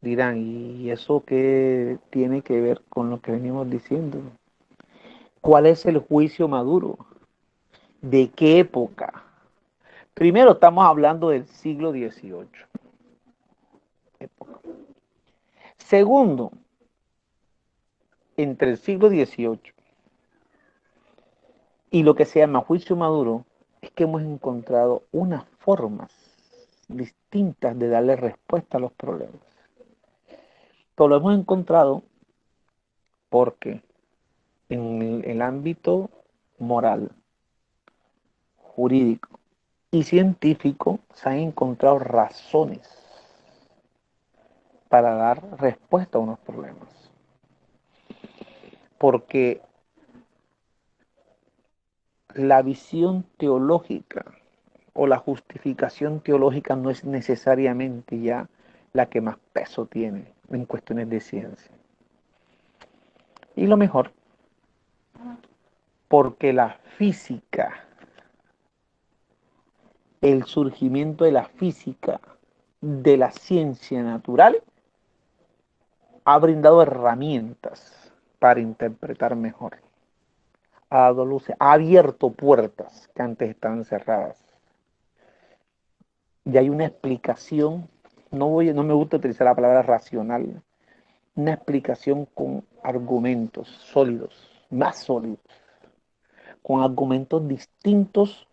Dirán, ¿y eso qué tiene que ver con lo que venimos diciendo? ¿Cuál es el juicio maduro? ¿De qué época? Primero estamos hablando del siglo XVIII. Época. Segundo, entre el siglo XVIII y lo que se llama juicio maduro, es que hemos encontrado unas formas distintas de darle respuesta a los problemas. Pero lo hemos encontrado porque en el ámbito moral, jurídico y científico se han encontrado razones para dar respuesta a unos problemas. Porque la visión teológica o la justificación teológica no es necesariamente ya la que más peso tiene en cuestiones de ciencia. Y lo mejor, porque la física, el surgimiento de la física, de la ciencia natural, ha brindado herramientas para interpretar mejor. Ha dado luces, ha abierto puertas que antes estaban cerradas. Y hay una explicación, no me gusta utilizar la palabra racional, una explicación con argumentos sólidos, más sólidos, con argumentos distintos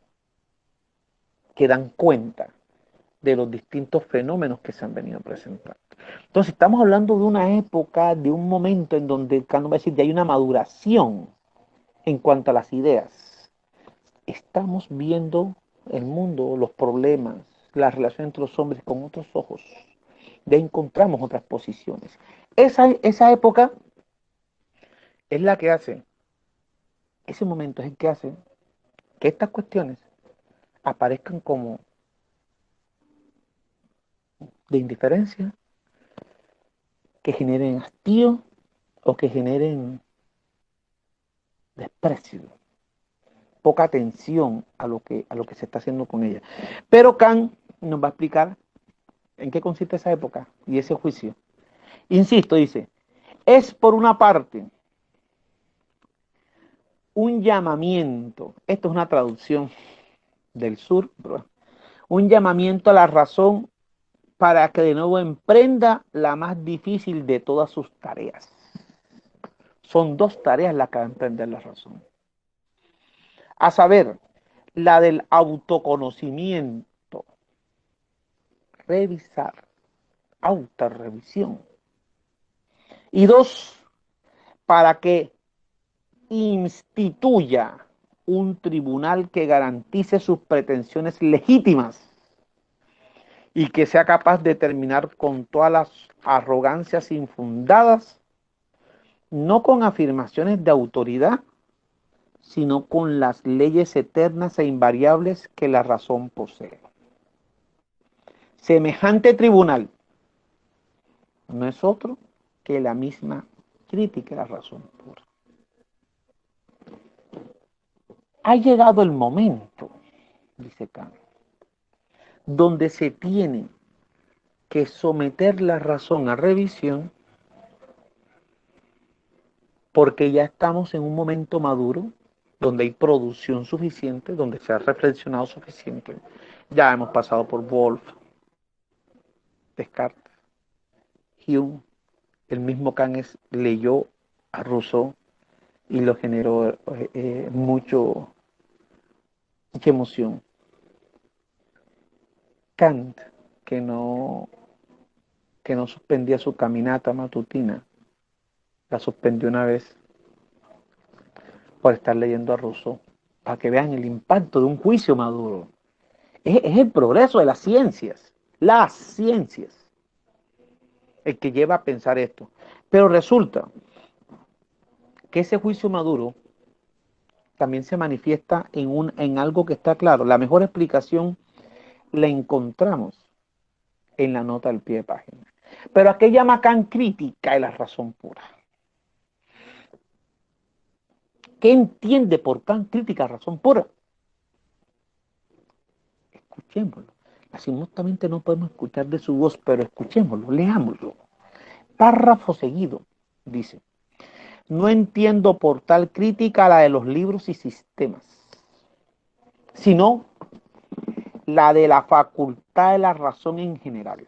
que dan cuenta de los distintos fenómenos que se han venido presentando. Entonces, estamos hablando de una época, de un momento en donde Kant va a decir que hay una maduración en cuanto a las ideas. Estamos viendo el mundo, los problemas, la relación entre los hombres con otros ojos. Ya encontramos otras posiciones. Esa época es la que hace, ese momento es el que hace que estas cuestiones aparezcan como de indiferencia, que generen hastío o que generen desprecio, poca atención a lo que se está haciendo con ella. Pero Kant nos va a explicar en qué consiste esa época y ese juicio. Insisto, dice, es por una parte un llamamiento, esto es una traducción del sur, un llamamiento a la razón para que de nuevo emprenda la más difícil de todas sus tareas. Son dos tareas las que va a emprender la razón. A saber, la del autoconocimiento, revisar, autorrevisión. Y dos, para que instituya un tribunal que garantice sus pretensiones legítimas y que sea capaz de terminar con todas las arrogancias infundadas, no con afirmaciones de autoridad, sino con las leyes eternas e invariables que la razón posee. Semejante tribunal no es otro que la misma crítica a la razón pura. Ha llegado el momento, dice Kant, donde se tiene que someter la razón a revisión, porque ya estamos en un momento maduro donde hay producción suficiente, donde se ha reflexionado suficiente. Ya hemos pasado por Wolff, Descartes, Hume, el mismo Kant leyó a Rousseau y lo generó mucha emoción. Kant, que no suspendía su caminata matutina, la suspendió una vez por estar leyendo a Rousseau, para que vean el impacto de un juicio maduro. Es el progreso de las ciencias, el que lleva a pensar esto. Pero resulta que ese juicio maduro también se manifiesta en algo que está claro. La mejor explicación la encontramos en la nota del pie de página. Pero ¿a qué llama Kant crítica de la razón pura? ¿Qué entiende por Kant crítica de la razón pura? Escuchémoslo. Lastimosamente no podemos escuchar de su voz, pero escuchémoslo, leámoslo. Párrafo seguido, dice: no entiendo por tal crítica la de los libros y sistemas, sino la de la facultad de la razón en general,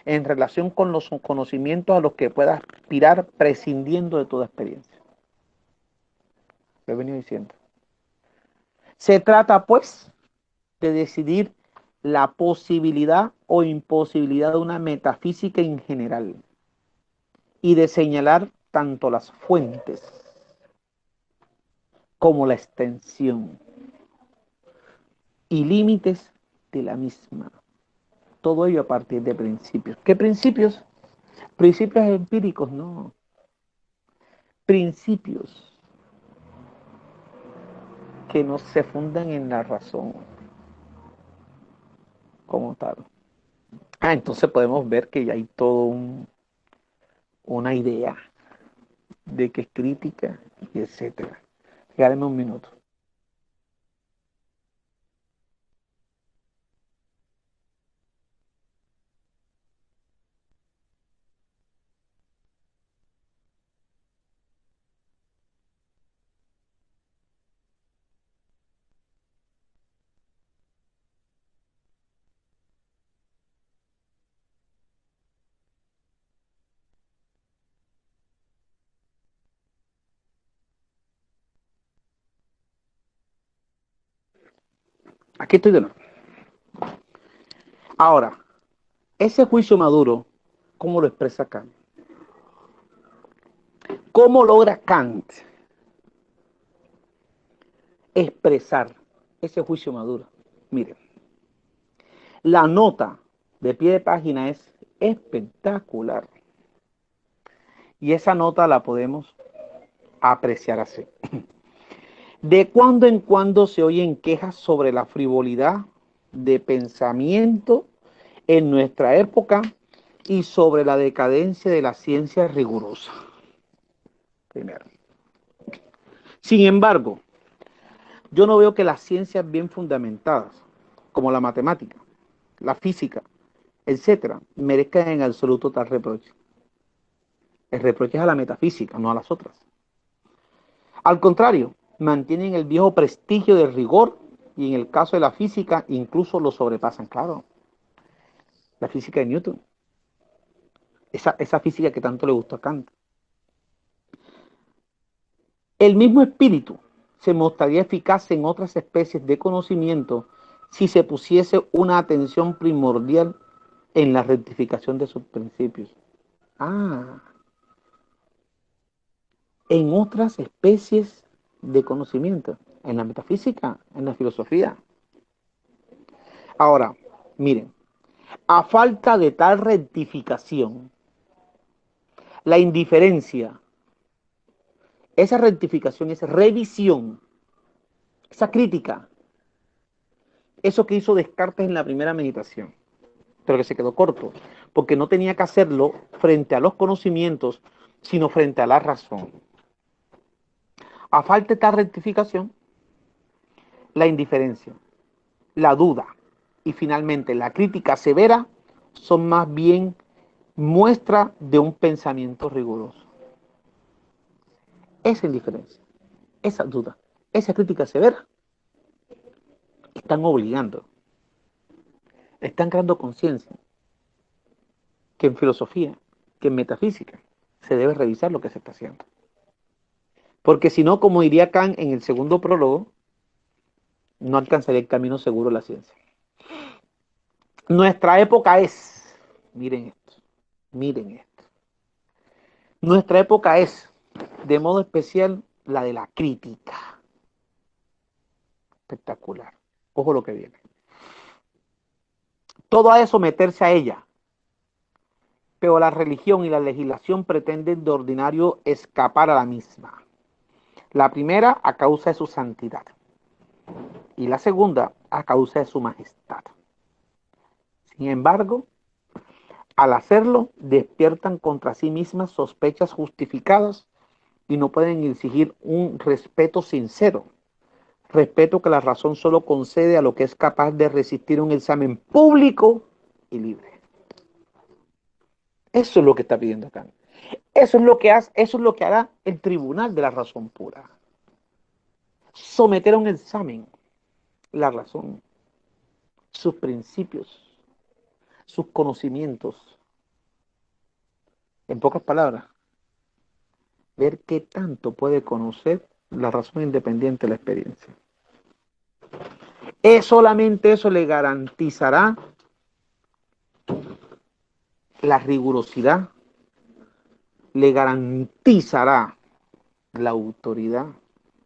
en relación con los conocimientos a los que pueda aspirar prescindiendo de toda experiencia. Lo he venido diciendo. Se trata, pues, de decidir la posibilidad o imposibilidad de una metafísica en general y de señalar tanto las fuentes como la extensión y límites de la misma. Todo ello a partir de principios. ¿Qué principios? Principios empíricos, no. Principios que no se fundan en la razón como tal. Entonces podemos ver que ya hay todo una idea de que es crítica y etcétera. Regáleme un minuto. Aquí estoy de nuevo. Ahora, ese juicio maduro, ¿cómo lo expresa Kant? ¿Cómo logra Kant expresar ese juicio maduro? Miren, la nota de pie de página es espectacular. Y esa nota la podemos apreciar así. De cuando en cuando se oyen quejas sobre la frivolidad de pensamiento en nuestra época y sobre la decadencia de la ciencia rigurosa. Primero. Sin embargo, yo no veo que las ciencias bien fundamentadas, como la matemática, la física, etcétera, merezcan en absoluto tal reproche. El reproche es a la metafísica, no a las otras. Al contrario, mantienen el viejo prestigio del rigor y en el caso de la física incluso lo sobrepasan, claro. La física de Newton, esa física que tanto le gustó a Kant. El mismo espíritu se mostraría eficaz en otras especies de conocimiento si se pusiese una atención primordial en la rectificación de sus principios. En otras especies de conocimiento, en la metafísica, en la filosofía. Ahora, miren, A falta de tal rectificación, la indiferencia, esa rectificación, esa revisión, esa crítica, eso que hizo Descartes en la primera meditación, pero que se quedó corto, porque no tenía que hacerlo frente a los conocimientos, sino frente a la razón. A falta de tal rectificación, la indiferencia, la duda y finalmente la crítica severa son más bien muestra de un pensamiento riguroso. Esa indiferencia, esa duda, esa crítica severa están obligando, están creando conciencia que en filosofía, que en metafísica, se debe revisar lo que se está haciendo. Porque si no, como diría Kant en el segundo prólogo, no alcanzaría el camino seguro de la ciencia. Nuestra época es, miren esto, nuestra época es, de modo especial, la de la crítica. Espectacular. Ojo lo que viene. Todo ha de someterse a ella, pero la religión y la legislación pretenden de ordinario escapar a la misma. La primera a causa de su santidad y la segunda a causa de su majestad. Sin embargo, al hacerlo, despiertan contra sí mismas sospechas justificadas y no pueden exigir un respeto sincero, respeto que la razón solo concede a lo que es capaz de resistir un examen público y libre. Eso es lo que está pidiendo Kant. Eso es lo que hará el tribunal de la razón pura. Someter a un examen la razón, sus principios, sus conocimientos. En pocas palabras, ver qué tanto puede conocer la razón independiente de la experiencia. Solamente eso le garantizará la rigurosidad, le garantizará la autoridad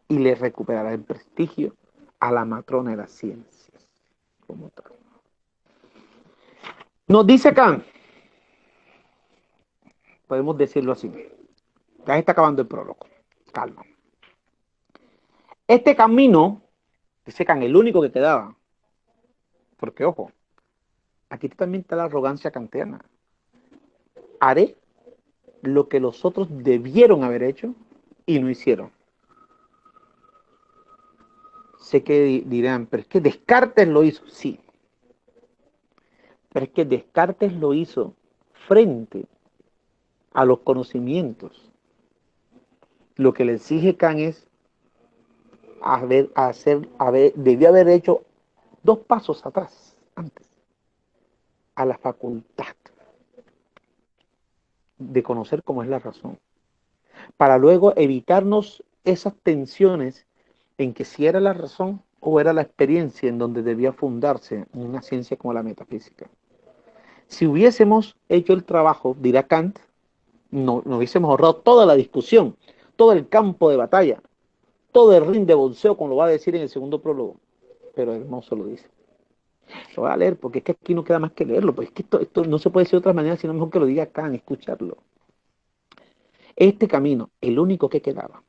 y le recuperará el prestigio a la matrona de las ciencias. Como tal. Nos dice Kant, podemos decirlo así, ya está acabando el prólogo, calma. Este camino, dice Kant, el único que quedaba, porque ojo, aquí también está la arrogancia kantiana. Haré lo que los otros debieron haber hecho y no hicieron. Sé que dirán, pero es que Descartes lo hizo. Sí, pero es que Descartes lo hizo frente a los conocimientos. Lo que le exige Kant es debió haber hecho 2 pasos atrás, antes, a la facultad de conocer cómo es la razón, para luego evitarnos esas tensiones en que si era la razón o era la experiencia en donde debía fundarse una ciencia como la metafísica. Si hubiésemos hecho el trabajo, dirá Kant, no, nos hubiésemos ahorrado toda la discusión, todo el campo de batalla, todo el ring de boxeo, como lo va a decir en el segundo prólogo. Pero Hermoso lo dice. Lo voy a leer porque es que aquí no queda más que leerlo, porque es que esto no se puede decir de otra manera, sino mejor que lo diga Kant, escucharlo. Este camino, el único que quedaba,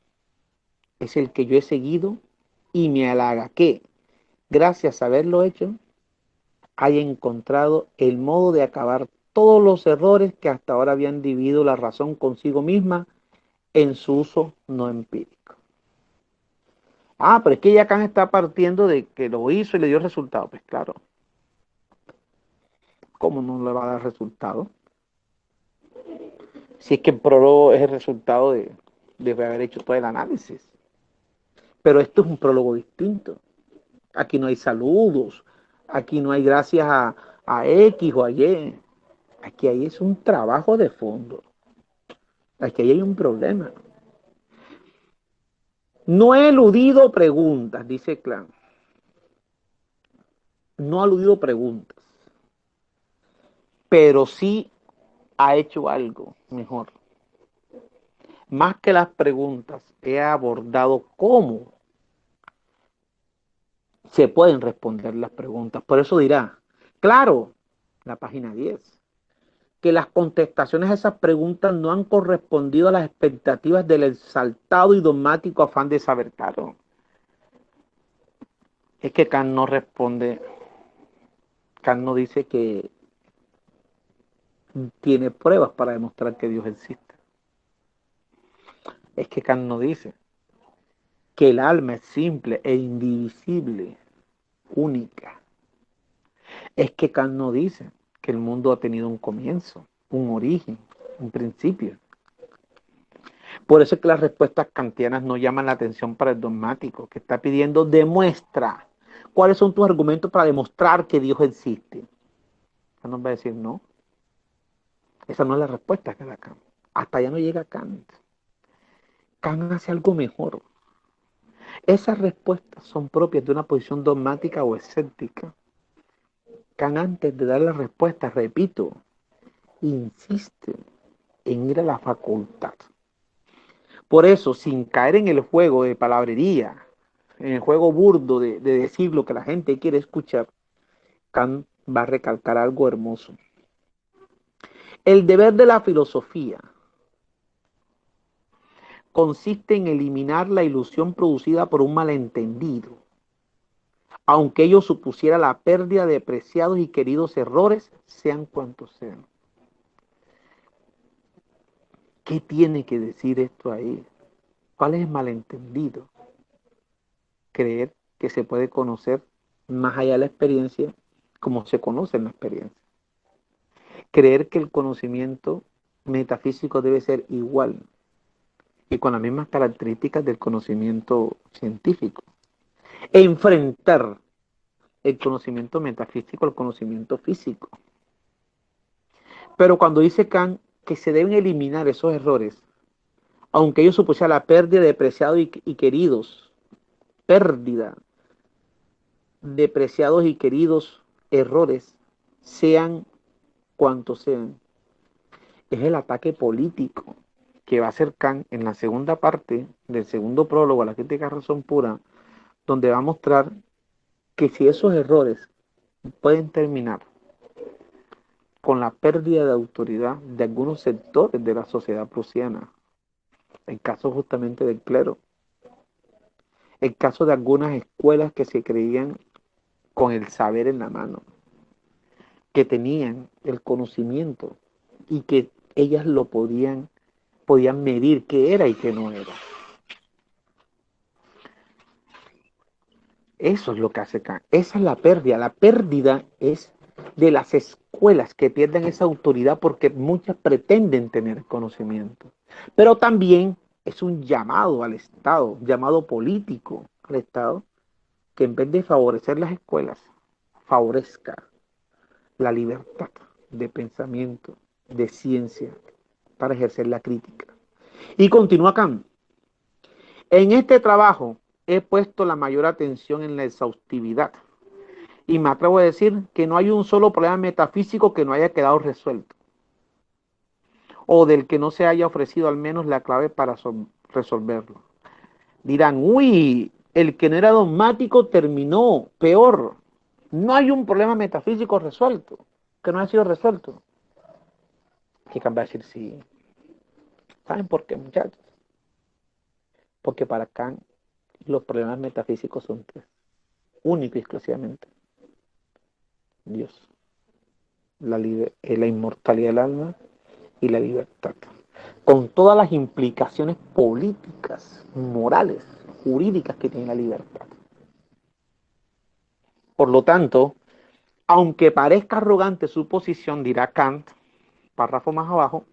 es el que yo he seguido y me halaga que, gracias a haberlo hecho, haya encontrado el modo de acabar todos los errores que hasta ahora habían dividido la razón consigo misma en su uso no empírico. Ah, pero es que ya Kant está partiendo de que lo hizo y le dio resultado. Pues claro, ¿cómo no le va a dar resultado? Si es que el prólogo es el resultado de haber hecho todo el análisis. Pero esto es un prólogo distinto. Aquí no hay saludos, aquí no hay gracias a X o a Y. Aquí hay es un trabajo de fondo. Aquí hay un problema. No he eludido preguntas, dice Kant. No ha eludido preguntas, pero sí ha hecho algo mejor. Más que las preguntas, he abordado cómo se pueden responder las preguntas. Por eso dirá, claro, la página 10, que las contestaciones a esas preguntas no han correspondido a las expectativas del exaltado y dogmático afán de saber. Claro, es que Kant no responde, Kant no dice que tiene pruebas para demostrar que Dios existe. Es que Kant no dice que el alma es simple e indivisible, única. Es que Kant no dice que el mundo ha tenido un comienzo, un origen, un principio. Por eso es que las respuestas kantianas no llaman la atención para el dogmático, que está pidiendo demuestra. ¿Cuáles son tus argumentos para demostrar que Dios existe? Kant nos va a decir no. Esa no es la respuesta que da Kant. Hasta allá no llega Kant. Kant hace algo mejor. Esas respuestas son propias de una posición dogmática o escéptica. Kant, antes de dar la respuesta, repito, insiste en ir a la facultad. Por eso, sin caer en el juego de palabrería, en el juego burdo de decir lo que la gente quiere escuchar, Kant va a recalcar algo hermoso. El deber de la filosofía consiste en eliminar la ilusión producida por un malentendido, aunque ello supusiera la pérdida de preciados y queridos errores, sean cuantos sean. ¿Qué tiene que decir esto ahí? ¿Cuál es el malentendido? Creer que se puede conocer más allá de la experiencia como se conoce en la experiencia. Creer que el conocimiento metafísico debe ser igual y con las mismas características del conocimiento científico. Enfrentar el conocimiento metafísico al conocimiento físico. Pero cuando dice Kant que se deben eliminar esos errores, aunque ello supusiera la pérdida de preciados y queridos, pérdida de preciados y queridos errores, sean cuantos sean, es el ataque político que va a hacer Kant en la segunda parte del segundo prólogo a la crítica de razón pura, donde va a mostrar que si esos errores pueden terminar con la pérdida de autoridad de algunos sectores de la sociedad prusiana, el caso justamente del clero, el caso de algunas escuelas que se creían con el saber en la mano, que tenían el conocimiento y que ellas lo podían medir qué era y qué no era. Eso es lo que hace Kant. Esa es la pérdida. La pérdida es de las escuelas que pierden esa autoridad porque muchas pretenden tener conocimiento. Pero también es un llamado al Estado, un llamado político al Estado, que en vez de favorecer las escuelas, favorezca la libertad de pensamiento, de ciencia, para ejercer la crítica. Y continúa Kant. En este trabajo he puesto la mayor atención en la exhaustividad. Y me atrevo a decir que no hay un solo problema metafísico que no haya quedado resuelto, o del que no se haya ofrecido al menos la clave para resolverlo. Dirán, uy, el que no era dogmático terminó peor. No hay un problema metafísico resuelto, que no haya sido resuelto. Que Kant va a decir, sí. ¿Saben por qué, muchachos? Porque para Kant los problemas metafísicos son tres, único y exclusivamente. Dios, la inmortalidad del alma y la libertad, con todas las implicaciones políticas, morales, jurídicas que tiene la libertad. Por lo tanto, aunque parezca arrogante su posición, dirá Kant, párrafo más abajo,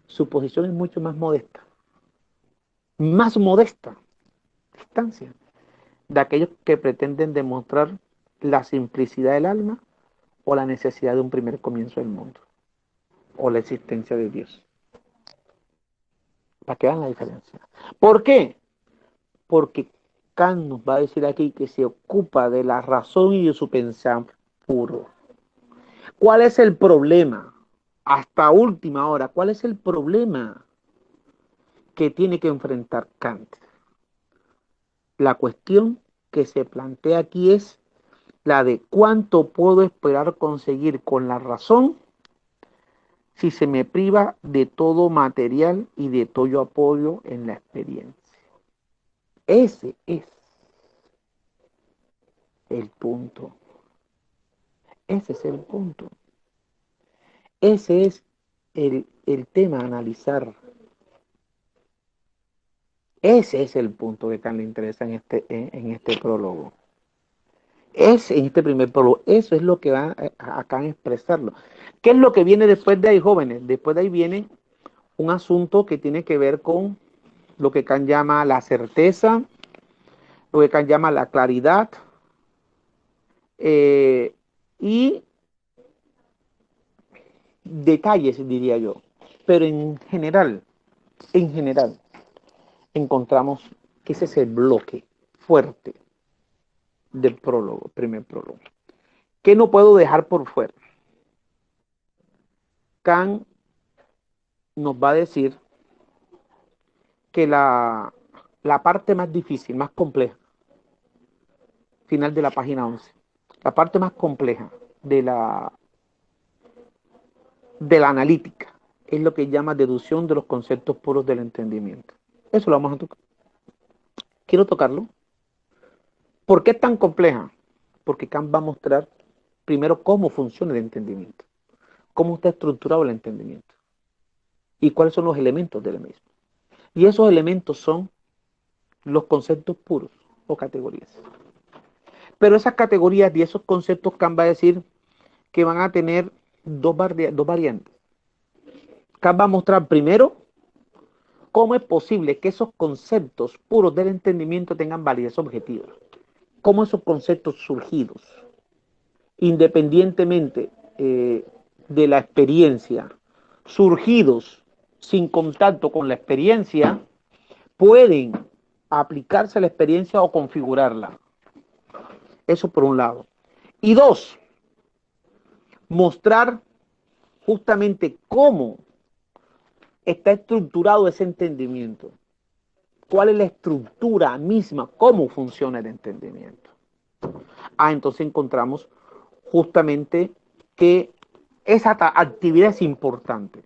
su posición es mucho más modesta, distancia, de aquellos que pretenden demostrar la simplicidad del alma o la necesidad de un primer comienzo del mundo, o la existencia de Dios. Para que vean la diferencia. ¿Por qué? Porque Kant nos va a decir aquí que se ocupa de la razón y de su pensar puro. ¿Cuál es el problema? Hasta última hora, ¿cuál es el problema que tiene que enfrentar Kant? La cuestión que se plantea aquí es La de cuánto puedo esperar conseguir con la razón si se me priva de todo material y de todo apoyo en la experiencia. Ese es el punto. Ese es el punto. Ese es el tema a analizar. Ese es el punto que tan le interesa en este prólogo. En este primer prólogo. Eso es lo que va acá a expresarlo. ¿Qué es lo que viene después de ahí, jóvenes? Después de ahí viene un asunto que tiene que ver con lo que Kant llama la certeza, lo que Kant llama la claridad, y detalles, diría yo. Pero en general, encontramos que ese es el bloque fuerte del prólogo, primer prólogo. ¿Qué no puedo dejar por fuera? Kant nos va a decir que la parte más difícil, más compleja, final de la página 11, la parte más compleja de la analítica es lo que llama deducción de los conceptos puros del entendimiento. Eso lo vamos a tocar. Quiero tocarlo. ¿Por qué es tan compleja? Porque Kant va a mostrar primero cómo funciona el entendimiento, cómo está estructurado el entendimiento y cuáles son los elementos del mismo. Y esos elementos son los conceptos puros o categorías. Pero esas categorías y esos conceptos Kant va a decir que van a tener dos variantes. Kant va a mostrar primero cómo es posible que esos conceptos puros del entendimiento tengan validez objetiva. Cómo esos conceptos surgidos, independientemente de la experiencia, surgidos sin contacto con la experiencia, pueden aplicarse a la experiencia o configurarla. Eso por un lado. Y dos, mostrar justamente cómo está estructurado ese entendimiento. ¿Cuál es la estructura misma? ¿Cómo funciona el entendimiento? Entonces encontramos justamente que esa actividad es importante,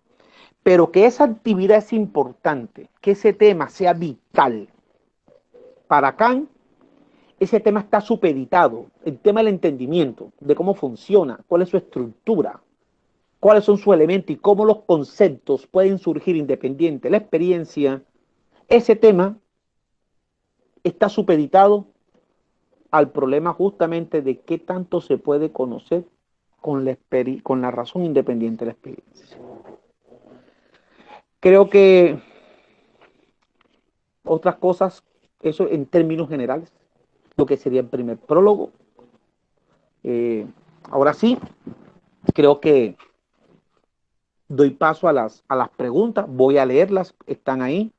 pero que esa actividad es importante, que ese tema sea vital para Kant. Ese tema está supeditado, el tema del entendimiento, de cómo funciona, cuál es su estructura, cuáles son sus elementos y cómo los conceptos pueden surgir independiente de la experiencia. Ese tema está supeditado al problema justamente de qué tanto se puede conocer con la razón independiente de la experiencia. Creo que otras cosas, eso en términos generales, lo que sería el primer prólogo. Ahora sí, creo que doy paso a las preguntas, voy a leerlas, están ahí.